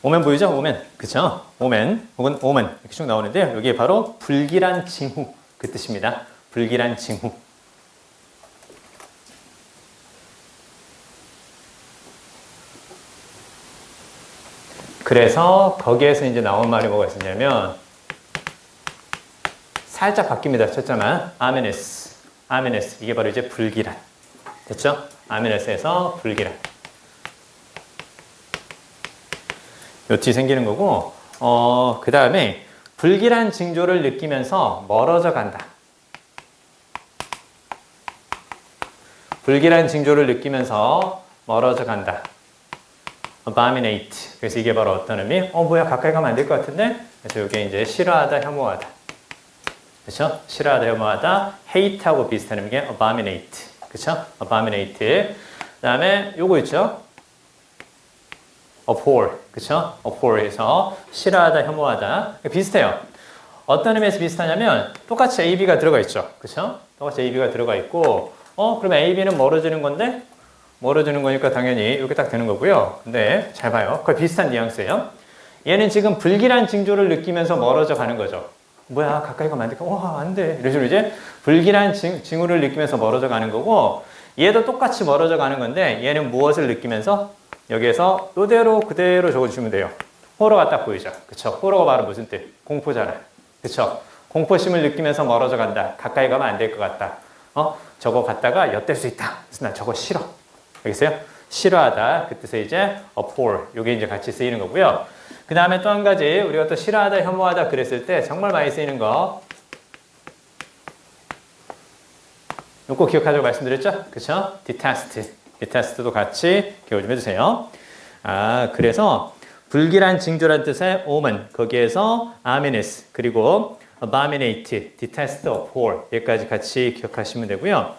오멘 보이죠? 오멘, 그쵸? 오멘 혹은 오멘 이렇게 쭉 나오는데요. 여기에 바로 불길한 징후 그 뜻입니다. 불길한 징후. 그래서 거기에서 이제 나온 말이 뭐가 있었냐면 살짝 바뀝니다. 첫자만 아메네스. 아메네스. 이게 바로 이제 불길한. 됐죠? 아메네스에서 불길한. 요 뒤 생기는 거고, 그 다음에 불길한 징조를 느끼면서 멀어져 간다. 불길한 징조를 느끼면서 멀어져 간다. abominate. 그래서 이게 바로 어떤 의미? 뭐야, 가까이 가면 안 될 것 같은데? 그래서 이게 이제 싫어하다, 혐오하다. 그렇죠? 싫어하다, 혐오하다. hate하고 비슷한 의미가 abominate. 그렇죠? abominate. 그 다음에 요거 있죠? abhor, 그쵸? abhor해서 싫어하다, 혐오하다. 비슷해요. 어떤 의미에서 비슷하냐면 똑같이 A, B가 들어가 있죠. 그쵸? 똑같이 A, B가 들어가 있고 그러면 A, B는 멀어지는 건데 멀어지는 거니까 당연히 이렇게 딱 되는 거고요. 근데 잘 봐요. 거의 비슷한 뉘앙스예요. 얘는 지금 불길한 징조를 느끼면서 멀어져 가는 거죠. 뭐야 가까이 가면 안 돼. 와, 안 돼. 이런 식으로 이제 불길한 징후를 느끼면서 멀어져 가는 거고 얘도 똑같이 멀어져 가는 건데 얘는 무엇을 느끼면서 여기에서 이대로 그대로 적어주시면 돼요. 호러가 딱 보이죠. 그쵸? 호러가 바로 무슨 뜻? 공포잖아요. 그쵸? 공포심을 느끼면서 멀어져 간다. 가까이 가면 안 될 것 같다. 저거 갔다가 엿될 수 있다. 그래서 나 저거 싫어. 알겠어요? 싫어하다. 그 뜻에 이제 abhor. 요게 이제 같이 쓰이는 거고요. 그 다음에 또 한 가지 우리가 또 싫어하다, 혐오하다 그랬을 때 정말 많이 쓰이는 거 요거 기억하자고 말씀드렸죠? 그쵸? detest. detest도 같이 기억 좀 해주세요. 그래서 불길한 징조란 뜻의 omen, 거기에서 ominous, 그리고 abominate, detest, abhor 여기까지 같이 기억하시면 되고요.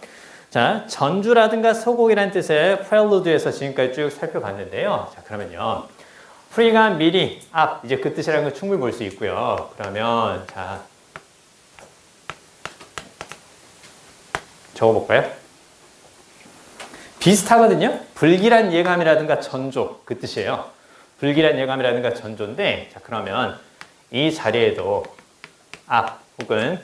자, 전주라든가 소곡이란 뜻의 prelude에서 지금까지 쭉 살펴봤는데요. 자, 그러면요. pre가 미리, 앞, 이제 그 뜻이라는 걸 충분히 볼 수 있고요. 그러면 자, 적어볼까요? 비슷하거든요. 불길한 예감이라든가 전조, 그 뜻이에요. 불길한 예감이라든가 전조인데 자, 그러면 이 자리에도 앞 혹은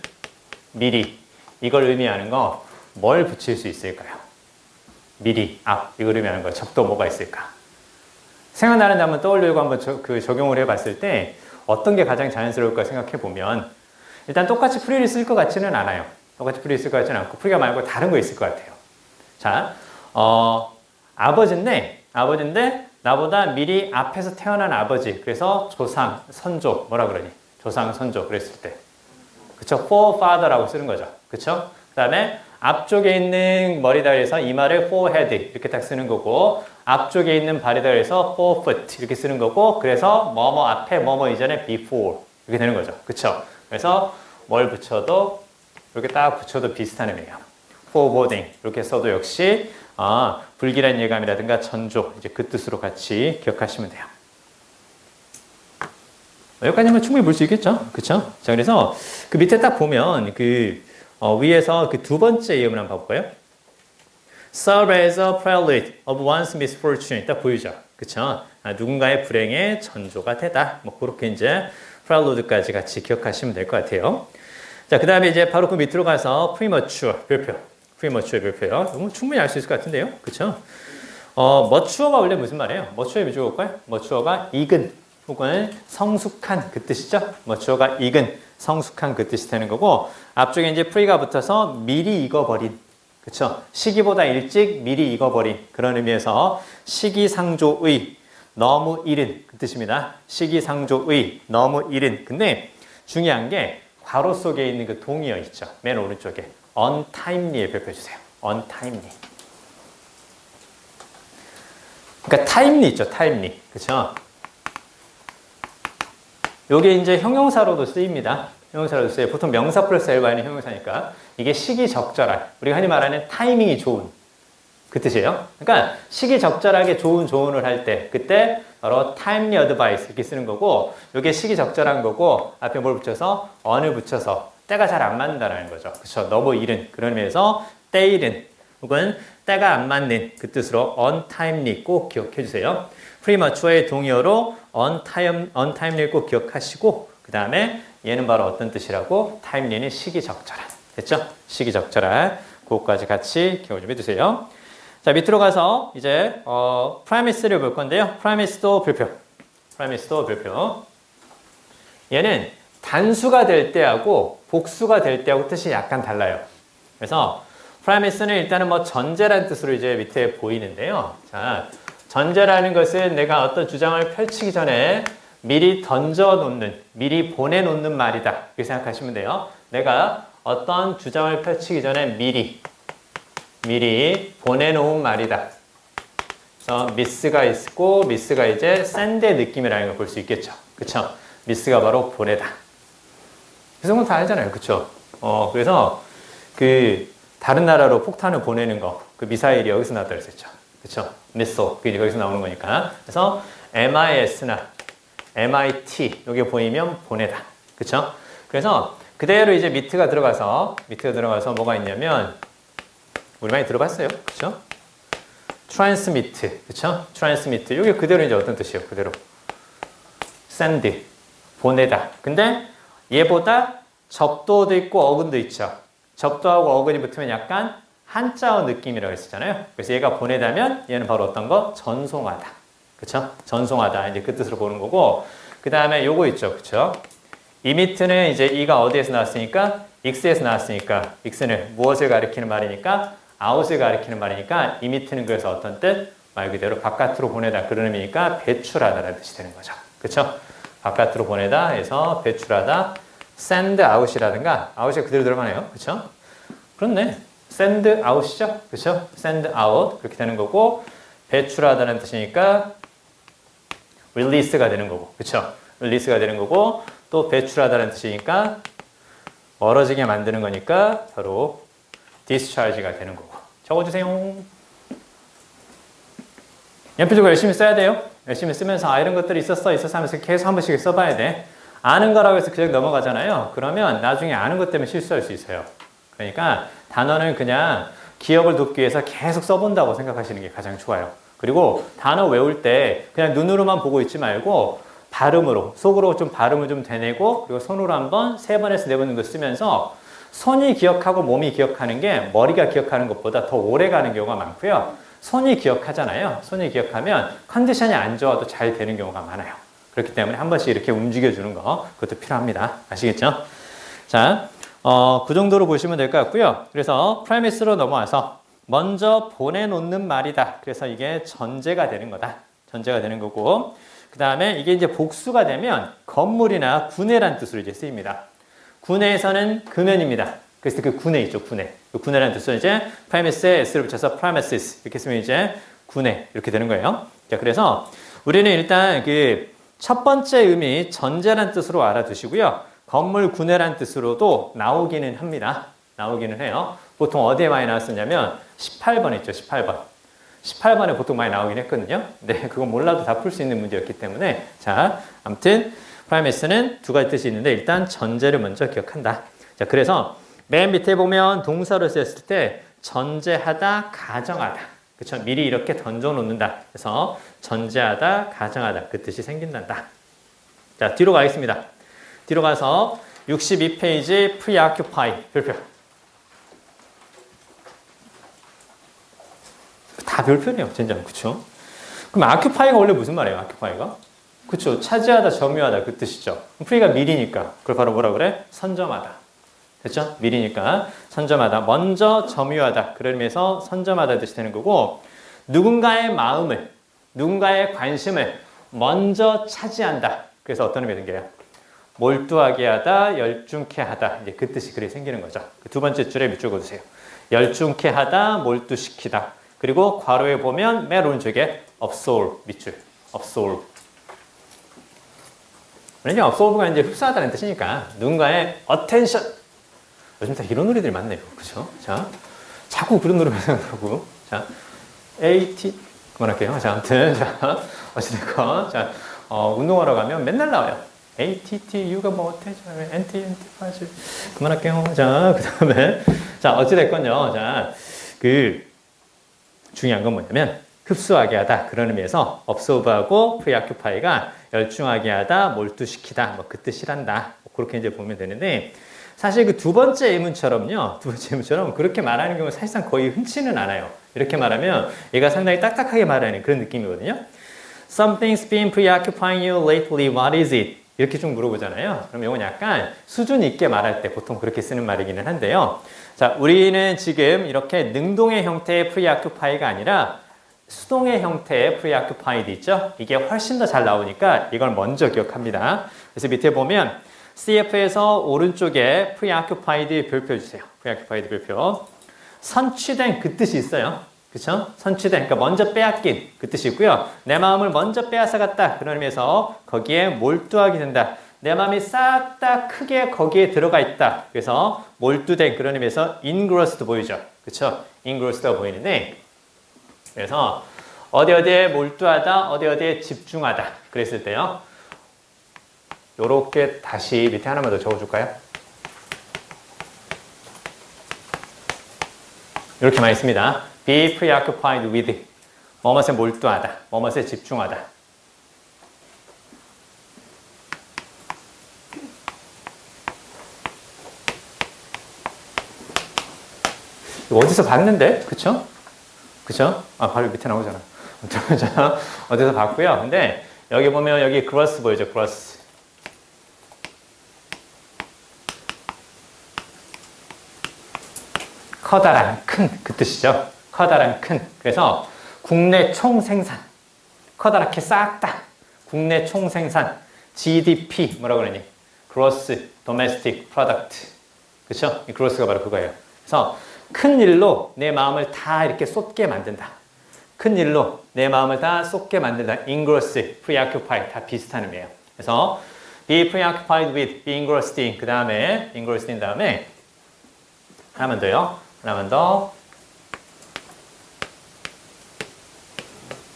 미리 이걸 의미하는 거 뭘 붙일 수 있을까요? 미리, 앞 이걸 의미하는 거 적도 뭐가 있을까? 생각나는데 한번 떠올리고 한번 적용을 해봤을 때 어떤 게 가장 자연스러울까 생각해 보면 일단 똑같이 프리를 쓸 것 같지는 않아요. 똑같이 프리를 쓸 것 같지는 않고 프리가 말고 다른 거 있을 것 같아요. 자, 아버지인데 나보다 미리 앞에서 태어난 아버지. 그래서 조상, 선조 뭐라 그러니? 조상, 선조 그랬을 때, 그쵸? forefather라고 쓰는 거죠. 그쵸? 그 다음에 앞쪽에 있는 머리다 그래서 이마를 forehead 이렇게 딱 쓰는 거고 앞쪽에 있는 발이다 그래서 forefoot 이렇게 쓰는 거고 그래서 뭐뭐 앞에 뭐뭐 이전에 before 이렇게 되는 거죠. 그쵸? 그래서 뭘 붙여도 이렇게 딱 붙여도 비슷한 의미예요. foreboding 이렇게 써도 역시 불길한 예감이라든가 전조 이제 그 뜻으로 같이 기억하시면 돼요. 여기까지만 충분히 볼 수 있겠죠? 그쵸? 자, 그래서 그 밑에 딱 보면 위에서 그 두 번째 예문을 한번 봐볼까요? Serve as a prelude of one's misfortune. 딱 보이죠? 그쵸? 누군가의 불행의 전조가 되다. 뭐, 그렇게 이제 prelude까지 같이 기억하시면 될 것 같아요. 자, 그 다음에 이제 바로 그 밑으로 가서 premature 별표. premature 별표요. 충분히 알 수 있을 것 같은데요. 그쵸? mature가 원래 무슨 말이에요? mature의 비주가 뭘까요? mature가 익은 혹은 성숙한 그 뜻이죠. mature가 익은, 성숙한 그 뜻이 되는 거고 앞쪽에 이제 pre가 붙어서 미리 익어버린, 그쵸? 시기보다 일찍 미리 익어버린 그런 의미에서 시기상조의, 너무 이른 그 뜻입니다. 시기상조의, 너무 이른. 근데 중요한 게 괄호 속에 있는 그 동의어 있죠. 맨 오른쪽에 untimely에 별표해주세요. untimely. 그러니까 timely 있죠. timely. 그쵸? 요게 이제 형용사로도 쓰입니다. 형용사로도 쓰여요. 보통 명사 플러스 LY는 형용사니까 이게 시기적절한, 우리가 흔히 말하는 타이밍이 좋은 그 뜻이에요. 그러니까 시기적절하게 좋은 조언을 할 때 그때 바로 timely advice 이렇게 쓰는 거고 요게 시기적절한 거고 앞에 뭘 붙여서 어느 붙여서 때가 잘 안 맞는다는 거죠. 그렇죠? 너무 이른 그런 의미에서 때 이른 혹은 때가 안 맞는 그 뜻으로 untimely 꼭 기억해 주세요. premature의 동의어로 untimely 꼭 기억하시고 그 다음에 얘는 바로 어떤 뜻이라고? timely는 시기적절한. 됐죠? 시기적절한. 그것까지 같이 기억 좀 해주세요. 자, 밑으로 가서 이제 프라미스를 볼 건데요. 프라미스도 별표. 프라미스도 별표. 얘는 단수가 될 때하고 복수가 될 때하고 뜻이 약간 달라요. 그래서 프라미스는 일단은 뭐 전제라는 뜻으로 이제 밑에 보이는데요. 자, 전제라는 것은 내가 어떤 주장을 펼치기 전에 미리 던져놓는, 미리 보내놓는 말이다. 이렇게 생각하시면 돼요. 내가 어떤 주장을 펼치기 전에 미리 보내놓은 말이다. 그래서 미스가 있고 미스가 이제 send의 느낌이라는 걸 볼 수 있겠죠. 그쵸? 미스가 바로 보내다. 그 정도 다 알잖아요. 그쵸? 그래서 그 다른 나라로 폭탄을 보내는 거, 그 미사일이 여기서 나왔다 그랬었죠. 그쵸? 미소, 그게 거기서 나오는 거니까. 그래서 MIS나 MIT 요게 보이면 보내다. 그쵸? 그래서 그대로 이제 미트가 들어가서 뭐가 있냐면 우리 많이 들어봤어요. 그쵸? 트랜스미트. 그쵸? 트랜스미트. 요게 그대로 이제 어떤 뜻이에요? 그대로. send. 보내다. 근데 얘보다 접도도 있고 어근도 있죠. 접도하고 어근이 붙으면 약간 한자어 느낌이라고 했었잖아요. 그래서 얘가 보내다면 얘는 바로 어떤 거? 전송하다. 그쵸? 전송하다. 이제 그 뜻으로 보는 거고. 그 다음에 요거 있죠. 그쵸? 이미트는 이제 이가 어디에서 나왔으니까? 익스에서 나왔으니까. 익스는 무엇을 가리키는 말이니까? 아웃을 가리키는 말이니까 이미트는 그래서 어떤 뜻? 말 그대로 바깥으로 보내다. 그런 의미니까 배출하다라는 뜻이 되는 거죠. 그쵸? 바깥으로 보내다 해서 배출하다. send out이라든가 out이 그대로 들어가네요. 그쵸? 그렇네. send out이죠. 그쵸? send out 그렇게 되는 거고 배출하다는 뜻이니까 release가 되는 거고 그쵸? release가 되는 거고 또 배출하다는 뜻이니까 멀어지게 만드는 거니까 바로 discharge가 되는 거고 적어주세요. 연필적으로 열심히 써야 돼요. 열심히 쓰면서 이런 것들이 있었어 하면서 계속 한 번씩 써봐야 돼. 아는 거라고 해서 그냥 넘어가잖아요. 그러면 나중에 아는 것 때문에 실수할 수 있어요. 그러니까 단어는 그냥 기억을 돕기 위해서 계속 써본다고 생각하시는 게 가장 좋아요. 그리고 단어 외울 때 그냥 눈으로만 보고 있지 말고 발음으로, 속으로 좀 발음을 좀 되뇌고 그리고 손으로 한번 3번에서 4번 정도 쓰면서 손이 기억하고 몸이 기억하는 게 머리가 기억하는 것보다 더 오래 가는 경우가 많고요. 손이 기억하잖아요. 손이 기억하면 컨디션이 안 좋아도 잘 되는 경우가 많아요. 그렇기 때문에 한 번씩 이렇게 움직여주는 거 그것도 필요합니다. 아시겠죠? 자, 그 정도로 보시면 될 것 같고요. 그래서 프레미스로 넘어와서 먼저 보내놓는 말이다. 그래서 이게 전제가 되는 거다. 전제가 되는 거고 그 다음에 이게 이제 복수가 되면 건물이나 구내란 뜻으로 이제 쓰입니다. 구내에서는 금연입니다. 그래서 그 구내 있죠, 구내. 그 구내라는 뜻으로 이제 premise에 s를 붙여서 premises 이렇게 쓰면 이제 구내 이렇게 되는 거예요. 자, 그래서 우리는 일단 그 첫 번째 의미 전제란 뜻으로 알아두시고요. 건물 구내란 뜻으로도 나오기는 합니다. 나오기는 해요. 보통 어디에 많이 나왔었냐면 18번 있죠, 18번. 18번에 보통 많이 나오긴 했거든요. 네, 그건 몰라도 다 풀 수 있는 문제였기 때문에 자, 아무튼 프라이메스는 두 가지 뜻이 있는데 일단 전제를 먼저 기억한다. 자, 그래서 맨 밑에 보면 동사로 쓰였을 때 전제하다, 가정하다. 그쵸? 미리 이렇게 던져놓는다. 그래서 전제하다, 가정하다. 그 뜻이 생긴단다. 자, 뒤로 가겠습니다. 뒤로 가서 62페이지 preoccupy 별표. 다 별표네요. 젠장. 그쵸? 그럼 occupy가 원래 무슨 말이에요? occupy가? 그쵸? 차지하다, 점유하다 그 뜻이죠. pre가 미리니까. 그걸 바로 뭐라 그래? 선점하다. 됐죠? 미리니까 선점하다. 먼저 점유하다. 그런 의미에서 선점하다 뜻이 되는 거고 누군가의 마음을, 누군가의 관심을 먼저 차지한다. 그래서 어떤 의미가 생겨요? 몰두하게 하다, 열중케 하다. 이제 그 뜻이 그리 생기는 거죠. 그 두 번째 줄에 밑줄 그어주세요. 열중케 하다, 몰두시키다. 그리고 괄호에 보면 맨 오른쪽에 absorb 밑줄. absorb. 왜냐면 absorb가 이제 흡수하다는 뜻이니까 누군가의 attention. 요즘 다 이런 노래들이 많네요. 그죠? 자, 자꾸 그런 노래만 생각하고. 자, AT, 그만할게요. 자, 아무튼, 자, 어찌됐건. 자, 운동하러 가면 맨날 나와요. ATT, U가 뭐 어때? NT, 파지. 그만할게요. 자, 그 다음에. 자, 어찌됐건요. 자, 중요한 건 뭐냐면, 흡수하게 하다. 그런 의미에서 absorb하고 preoccupy가 열중하게 하다, 몰두시키다. 뭐 그 뜻이란다. 그렇게 이제 보면 되는데, 사실 그 두 번째 예문처럼요. 두 번째 예문처럼 그렇게 말하는 경우는 사실상 거의 흔치는 않아요. 이렇게 말하면 얘가 상당히 딱딱하게 말하는 그런 느낌이거든요. Something's been preoccupying you lately. What is it? 이렇게 좀 물어보잖아요. 그럼 이건 약간 수준 있게 말할 때 보통 그렇게 쓰는 말이기는 한데요. 자, 우리는 지금 이렇게 능동의 형태의 preoccupy가 아니라 수동의 형태의 preoccupied 있죠? 이게 훨씬 더 잘 나오니까 이걸 먼저 기억합니다. 그래서 밑에 보면 CF에서 오른쪽에 preoccupied 별표 주세요. preoccupied 별표. 선취된 그 뜻이 있어요. 그쵸? 선취된, 그러니까 먼저 빼앗긴 그 뜻이 있고요. 내 마음을 먼저 빼앗아갔다. 그런 의미에서 거기에 몰두하게 된다. 내 마음이 싹 다 크게 거기에 들어가 있다. 그래서 몰두된 그런 의미에서 engrossed 보이죠. 그쵸? engrossed가 보이는데 그래서 어디 어디에 몰두하다, 어디 어디에 집중하다. 그랬을 때요. 요렇게 다시 밑에 하나만 더 적어줄까요? 이렇게 많이 씁니다. Be preoccupied with. 뭐뭇에 몰두하다, 뭐뭇에 집중하다. 이거 어디서 봤는데? 그쵸? 그쵸? 아, 바로 밑에 나오잖아. 어디서 봤고요. 근데 여기 보면 여기 gross 보이죠? gross. 커다란, 큰, 그 뜻이죠. 커다란, 큰. 그래서 국내 총생산. 커다랗게 싹 다. 국내 총생산. GDP, 뭐라고 그러니? gross domestic product. 그쵸? 이 gross가 바로 그거예요. 그래서 큰 일로 내 마음을 다 이렇게 쏟게 만든다. 큰 일로 내 마음을 다 쏟게 만든다. engross, preoccupied 다 비슷한 의미예요. 그래서 be preoccupied with, be engrossed in 그 다음에 engrossed in 다음에 하나만 더요. 하나만 더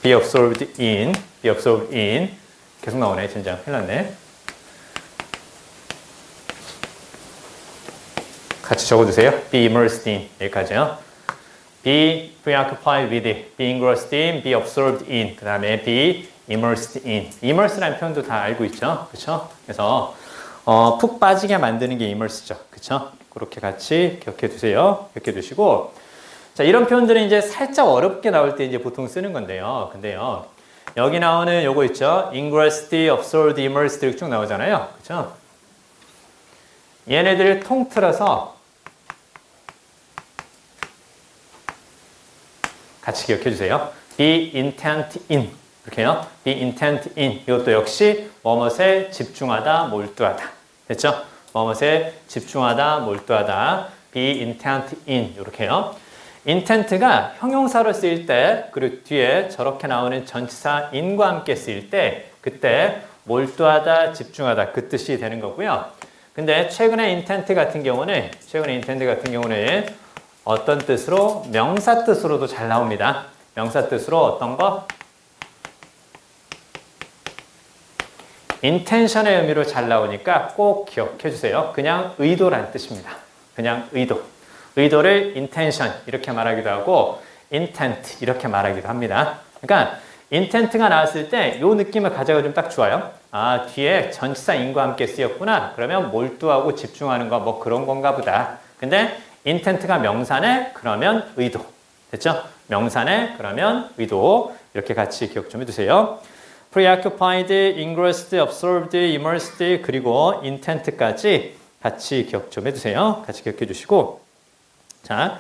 be absorbed in, be absorbed in 계속 나오네. 진짜 큰일 났네. 같이 적어주세요. be immersed in 여기까지요. be preoccupied with it, be engrossed in, be absorbed in 그 다음에 be immersed in. immerse라는 표현도 다 알고 있죠. 그렇죠? 그래서 푹 빠지게 만드는 게 immerse죠. 그렇죠? 그렇게 같이 기억해 두세요. 기억해 두시고 자, 이런 표현들은 이제 살짝 어렵게 나올 때 이제 보통 쓰는 건데요. 근데요. 여기 나오는 요거 있죠. engrossed, absorbed, immersed 이렇게 쭉 나오잖아요. 그렇죠? 얘네들을 통틀어서 같이 기억해 주세요. be intent in 이렇게요. be intent in 이것도 역시 뭐뭇에 집중하다, 몰두하다. 됐죠? 뭐뭇에 집중하다, 몰두하다. be intent in 이렇게요. intent가 형용사로 쓰일 때 그리고 뒤에 저렇게 나오는 전치사 in과 함께 쓰일 때 그때 몰두하다, 집중하다 그 뜻이 되는 거고요. 근데 최근에 intent 같은 경우는 어떤 뜻으로? 명사 뜻으로도 잘 나옵니다. 명사 뜻으로 어떤 거? intention의 의미로 잘 나오니까 꼭 기억해 주세요. 그냥 의도란 뜻입니다. 그냥 의도. 의도를 intention 이렇게 말하기도 하고 intent 이렇게 말하기도 합니다. 그러니까 intent가 나왔을 때 이 느낌을 가져가면 딱 좋아요. 아, 뒤에 전치사 in과 함께 쓰였구나. 그러면 몰두하고 집중하는 거 뭐 그런 건가 보다. 근데 intent가 명사네? 그러면 의도. 됐죠? 명사네? 그러면 의도. 이렇게 같이 기억 좀 해두세요. preoccupied, engrossed, absorbed, immersed, 그리고 intent까지 같이 기억 좀 해두세요. 같이 기억해 주시고. 자,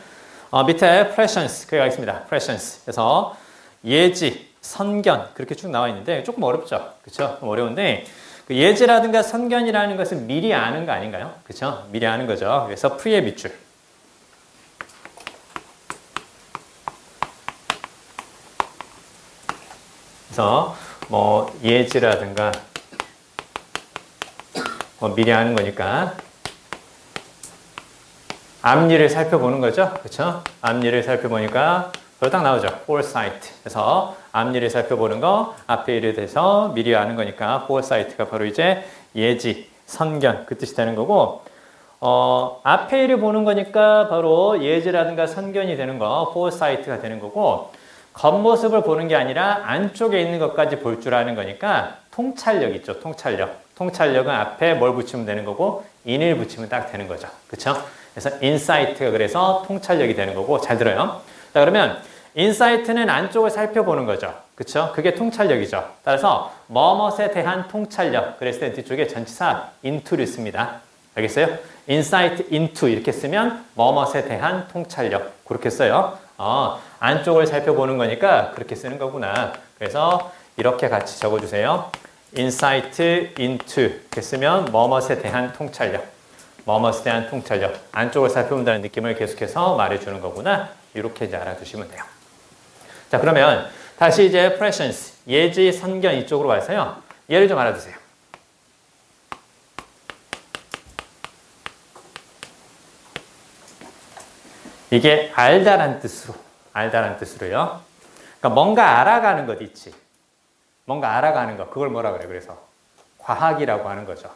밑에 prescience. 그게 가겠습니다. prescience. 그래서 예지, 선견. 그렇게 쭉 나와 있는데 조금 어렵죠? 그쵸? 좀 어려운데 그 예지라든가 선견이라는 것은 미리 아는 거 아닌가요? 그쵸? 미리 아는 거죠. 그래서 pre의 밑줄. 그래서 뭐 예지라든가 뭐 미리 아는 거니까 앞일을 살펴보는 거죠. 그렇죠? 앞일을 살펴보니까 바로 딱 나오죠. foresight. 그래서 앞일을 살펴보는 거 앞에 일에 대해서 미리 아는 거니까 foresight가 바로 이제 예지, 선견 그 뜻이 되는 거고 앞에 일을 보는 거니까 바로 예지라든가 선견이 되는 거 foresight가 되는 거고 겉모습을 보는 게 아니라 안쪽에 있는 것까지 볼 줄 아는 거니까 통찰력 있죠. 통찰력. 통찰력은 앞에 뭘 붙이면 되는 거고 in을 붙이면 딱 되는 거죠. 그렇죠? 그래서 insight가 그래서 통찰력이 되는 거고 잘 들어요. 자, 그러면 insight는 안쪽을 살펴보는 거죠. 그렇죠? 그게 통찰력이죠. 따라서 뭐뭇에 대한 통찰력. 그랬을 때 뒤쪽에 전치사 into를 씁니다. 알겠어요? insight into 이렇게 쓰면 뭐뭇에 대한 통찰력. 그렇게 써요. 안쪽을 살펴보는 거니까 그렇게 쓰는 거구나. 그래서 이렇게 같이 적어주세요. insight into 이렇게 쓰면 뭐뭇에 대한 통찰력. 뭐뭇에 대한 통찰력. 안쪽을 살펴본다는 느낌을 계속해서 말해주는 거구나. 이렇게 이제 알아두시면 돼요. 자, 그러면 다시 이제 prescience, 예지, 선견 이쪽으로 와서요. 예를 좀 알아두세요. 이게 알다란 뜻으로요. 그러니까 뭔가 알아가는 것 있지. 뭔가 알아가는 것. 그걸 뭐라 그래? 그래서 과학이라고 하는 거죠.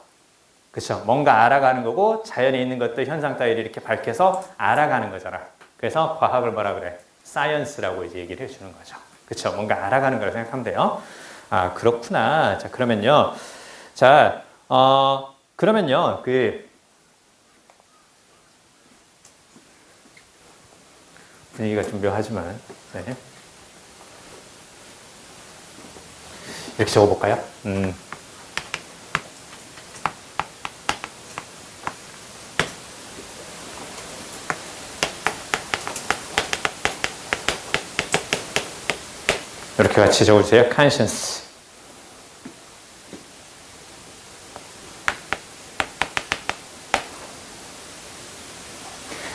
그렇죠? 뭔가 알아가는 거고 자연에 있는 것들 현상 따위를 이렇게 밝혀서 알아가는 거잖아. 그래서 과학을 뭐라 그래? 사이언스라고 이제 얘기를 해주는 거죠. 그렇죠? 뭔가 알아가는 거라 생각하면 돼요. 아, 그렇구나. 자, 그러면요. 자, 그러면요. 분위기가 좀 묘하지만, 네. 이렇게 적어볼까요? 이렇게 같이 적어주세요. conscience.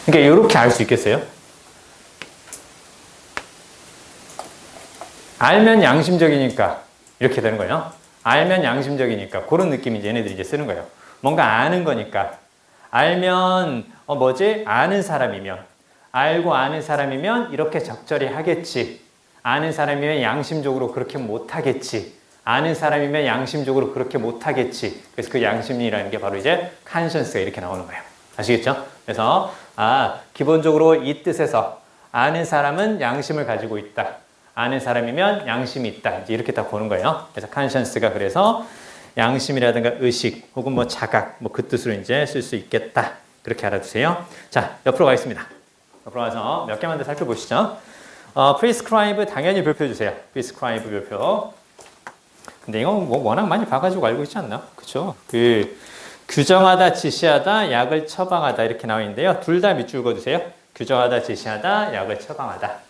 그러니까 이렇게 알 수 있겠어요? 알면 양심적이니까 이렇게 되는 거예요. 알면 양심적이니까 그런 느낌이 얘네들이 이제 쓰는 거예요. 뭔가 아는 거니까. 알면 아는 사람이면 알고 아는 사람이면 이렇게 적절히 하겠지. 아는 사람이면 양심적으로 그렇게 못하겠지. 아는 사람이면 양심적으로 그렇게 못하겠지. 그래서 그 양심이라는 게 바로 이제 conscience가 이렇게 나오는 거예요. 아시겠죠? 그래서 기본적으로 이 뜻에서 아는 사람은 양심을 가지고 있다. 아는 사람이면 양심이 있다. 이제 이렇게 딱 보는 거예요. 그래서 conscience가 그래서 양심이라든가 의식 혹은 뭐 자각 그 뜻으로 이제 쓸 수 있겠다. 그렇게 알아두세요. 자, 옆으로 가겠습니다. 옆으로 가서 몇 개만 더 살펴보시죠. prescribe 당연히 별표 주세요. prescribe 별표. 근데 이거 뭐 워낙 많이 봐가지고 알고 있지 않나? 그쵸? 규정하다, 지시하다, 약을 처방하다 이렇게 나와 있는데요. 둘 다 밑줄 그어주세요. 규정하다, 지시하다, 약을 처방하다.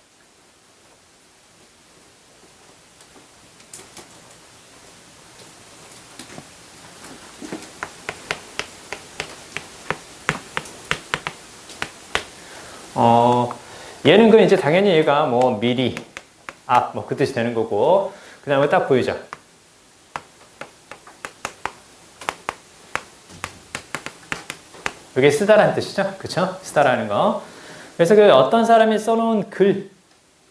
얘는 그 이제 당연히 얘가 뭐 미리, 그 뜻이 되는 거고, 그 다음에 딱 보이죠? 이게 쓰다라는 뜻이죠? 그쵸? 쓰다라는 거. 그래서 그 어떤 사람이 써놓은 그걸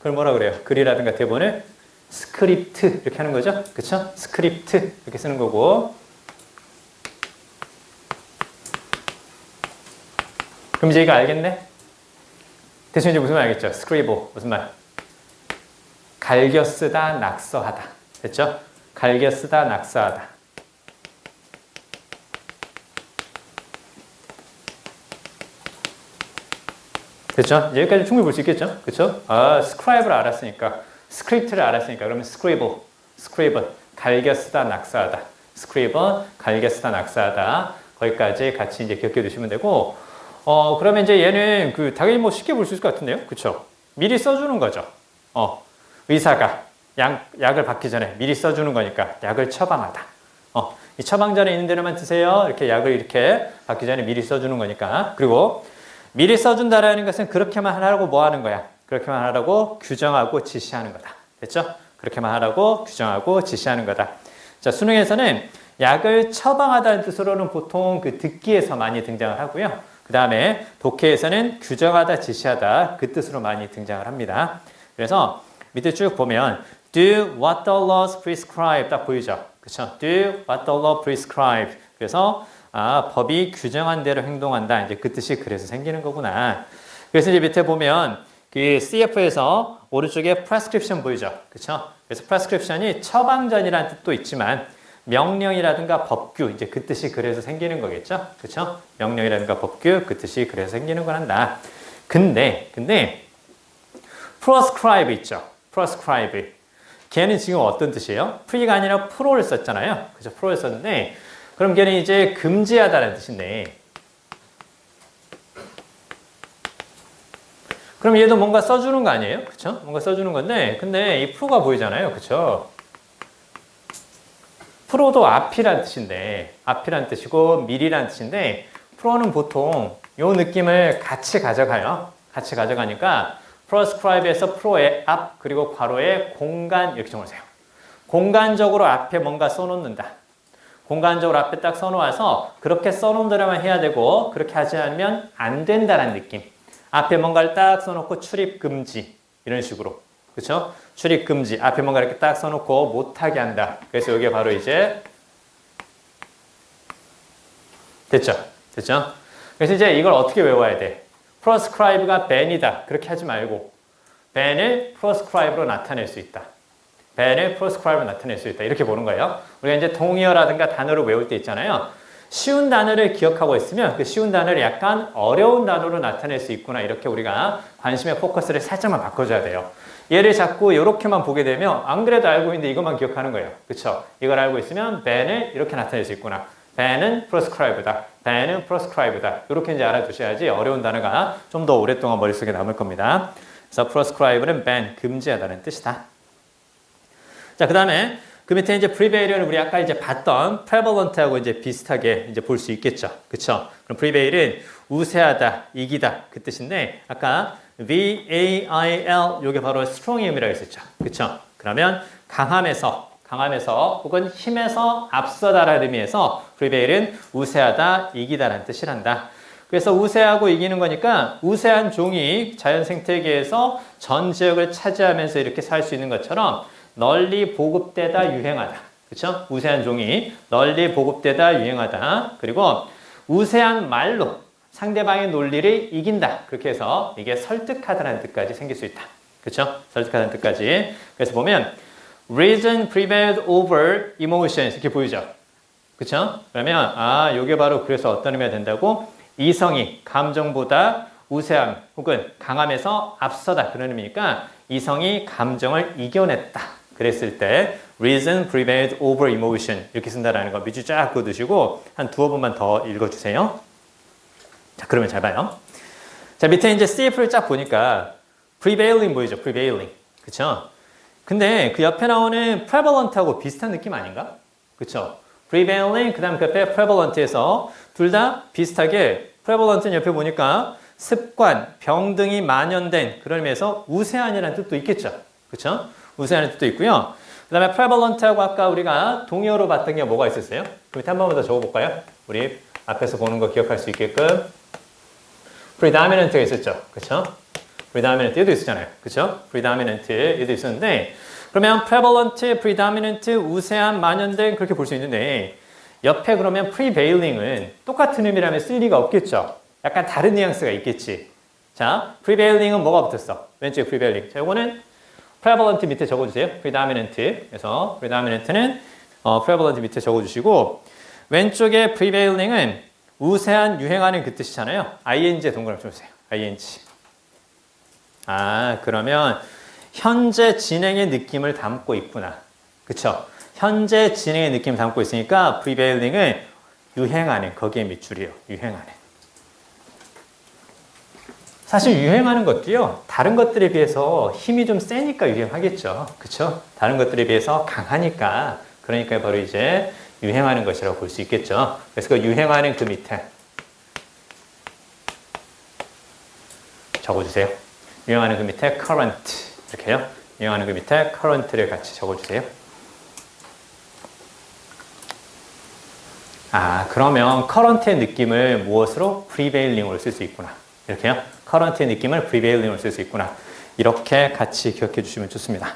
뭐라 그래요? 글이라든가 대본을 스크립트 이렇게 하는 거죠? 그쵸? 스크립트 이렇게 쓰는 거고. 그럼 이제 이거 알겠네? 대충 이제 무슨 말 알겠죠? 스크리보 무슨 말? 갈겨 쓰다 낙서하다. 됐죠? 갈겨 쓰다 낙서하다. 됐죠? 여기까지 충분히 볼 수 있겠죠? 그쵸? 스크라이브를 알았으니까, 스크립트를 알았으니까, 그러면 스크리버, 갈겨 쓰다 낙서하다. 스크리버, 갈겨 쓰다 낙서하다. 거기까지 같이 이제 기억해 두시면 되고, 그러면 이제 얘는 당연히 뭐 쉽게 볼 수 있을 것 같은데요? 그쵸? 미리 써주는 거죠. 의사가 약을 받기 전에 미리 써주는 거니까 약을 처방하다. 이 처방전에 있는 대로만 드세요. 이렇게 약을 이렇게 받기 전에 미리 써주는 거니까. 그리고 미리 써준다라는 것은 그렇게만 하라고 뭐 하는 거야? 그렇게만 하라고 규정하고 지시하는 거다. 됐죠? 그렇게만 하라고 규정하고 지시하는 거다. 자, 수능에서는 약을 처방하다는 뜻으로는 보통 듣기에서 많이 등장을 하고요. 그 다음에 독해에서는 규정하다, 지시하다 그 뜻으로 많이 등장을 합니다. 그래서 밑에 쭉 보면 do what the laws prescribe 딱 보이죠? 그렇죠? do what the law prescribe. 그래서 법이 규정한 대로 행동한다. 이제 그 뜻이 그래서 생기는 거구나. 그래서 이제 밑에 보면 CF에서 오른쪽에 prescription 보이죠? 그렇죠? 그래서 prescription이 처방전이라는 뜻도 있지만 명령이라든가 법규 이제 그 뜻이 그래서 생기는 거겠죠? 그렇죠? 명령이라든가 법규 그 뜻이 그래서 생기는 거란다. 근데 prescribe 있죠? prescribe. 걔는 지금 어떤 뜻이에요? pre가 아니라 pro를 썼잖아요. 그죠? pro를 썼는데 그럼 걔는 이제 금지하다는 뜻인데 그럼 얘도 뭔가 써주는 거 아니에요? 그쵸? 뭔가 써주는 건데 근데 이 pro가 보이잖아요. 그쵸? pro도 앞이란 뜻인데 앞이란 뜻이고 미리란 뜻인데 pro는 보통 요 느낌을 같이 가져가요. 같이 가져가니까 prescribe에서 pro의 앞 그리고 괄호에 공간 이렇게 적어주세요. 공간적으로 앞에 뭔가 써놓는다. 공간적으로 앞에 딱 써놓아서 그렇게 써놓은 대로만 해야 되고 그렇게 하지 않으면 안 된다는 느낌. 앞에 뭔가를 딱 써놓고 출입 금지 이런 식으로 그쵸? 출입 금지. 앞에 뭔가 이렇게 딱 써놓고 못하게 한다. 그래서 이게 바로 이제 됐죠? 됐죠? 그래서 이제 이걸 어떻게 외워야 돼? proscribe가 ban이다. 그렇게 하지 말고 ban을 proscribe로 나타낼 수 있다. ban을 proscribe로 나타낼 수 있다. 이렇게 보는 거예요. 우리가 이제 동의어라든가 단어를 외울 때 있잖아요. 쉬운 단어를 기억하고 있으면 그 쉬운 단어를 약간 어려운 단어로 나타낼 수 있구나. 이렇게 우리가 관심의 포커스를 살짝만 바꿔줘야 돼요. 얘를 자꾸 이렇게만 보게 되면 안 그래도 알고 있는데 이것만 기억하는 거예요. 그쵸? 이걸 알고 있으면 ban을 이렇게 나타낼 수 있구나. ban은 proscribe다. ban은 proscribe다. 이렇게 이제 알아두셔야지 어려운 단어가 좀 더 오랫동안 머릿속에 남을 겁니다. 그래서 proscribe는 ban, 금지하다는 뜻이다. 자, 그 다음에 그 밑에 이제 prevail은 우리 아까 이제 봤던 prevalent하고 이제 비슷하게 이제 볼 수 있겠죠. 그쵸? 그럼 prevail은 우세하다, 이기다 그 뜻인데 아까 V-A-I-L 요게 바로 strong의 의미라고 했었죠. 그쵸? 그러면 강함에서 혹은 힘에서 앞서다라는 의미에서 prevail은 우세하다, 이기다라는 뜻을 한다. 그래서 우세하고 이기는 거니까 우세한 종이 자연 생태계에서 전 지역을 차지하면서 이렇게 살 수 있는 것처럼 널리 보급되다 유행하다. 그렇죠? 우세한 종이 널리 보급되다 유행하다. 그리고 우세한 말로 상대방의 논리를 이긴다. 그렇게 해서 이게 설득하다라는 뜻까지 생길 수 있다. 그렇죠? 설득하다는 뜻까지. 그래서 보면 reason prevailed over emotions 이렇게 보이죠. 그렇죠? 그러면 이게 바로 그래서 어떤 의미가 된다고? 이성이 감정보다 우세함 혹은 강함에서 앞서다 그런 의미니까 이성이 감정을 이겨냈다. 그랬을 때 reason prevailed over emotion 이렇게 쓴다라는 거 밑줄 쫙 그어두시고 한 두어 번만 더 읽어주세요. 자, 그러면 잘 봐요. 자, 밑에 이제 CF를 쫙 보니까 prevailing 보이죠? prevailing. 그쵸? 근데 그 옆에 나오는 prevalent하고 비슷한 느낌 아닌가? 그쵸? prevailing, 그 다음 그 옆에 prevalent에서 둘 다 비슷하게 prevalent는 옆에 보니까 습관, 병 등이 만연된 그런 의미에서 우세한이라는 뜻도 있겠죠. 그쵸? 우세한의 뜻도 있고요. 그 다음에 prevalent하고 아까 우리가 동의어로 봤던 게 뭐가 있었어요? 그 밑에 한 번만 더 적어볼까요? 우리 앞에서 보는 거 기억할 수 있게끔 predominant가 있었죠. 그쵸? predominant 얘도 있었잖아요. 그쵸? predominant 얘도 있었는데 그러면 prevalent, predominant, 우세한, 만연된 그렇게 볼 수 있는데 옆에 그러면 prevailing은 똑같은 의미라면 쓸 리가 없겠죠. 약간 다른 뉘앙스가 있겠지. 자, prevailing은 뭐가 붙었어? 왼쪽에 prevailing. 자, 이거는 prevalent 밑에 적어주세요. predominant. 그래서 predominant는 prevalent 밑에 적어주시고 왼쪽에 prevailing은 우세한, 유행하는 그 뜻이잖아요. ing에 동그라미 쳐주세요. ing. 그러면 현재 진행의 느낌을 담고 있구나. 그쵸? 현재 진행의 느낌을 담고 있으니까 prevailing은 유행하는, 거기에 밑줄이에요. 유행하는. 사실 유행하는 것도요, 다른 것들에 비해서 힘이 좀 세니까 유행하겠죠. 그쵸? 다른 것들에 비해서 강하니까. 그러니까 바로 이제 유행하는 것이라고 볼 수 있겠죠. 그래서 그 유행하는 그 밑에 적어주세요. 유행하는 그 밑에 current. 이렇게요. 유행하는 그 밑에 current를 같이 적어주세요. 그러면 current의 느낌을 무엇으로? prevailing으로 쓸 수 있구나. 이렇게요. current의 느낌을 prevailing으로 쓸 수 있구나. 이렇게 같이 기억해 주시면 좋습니다.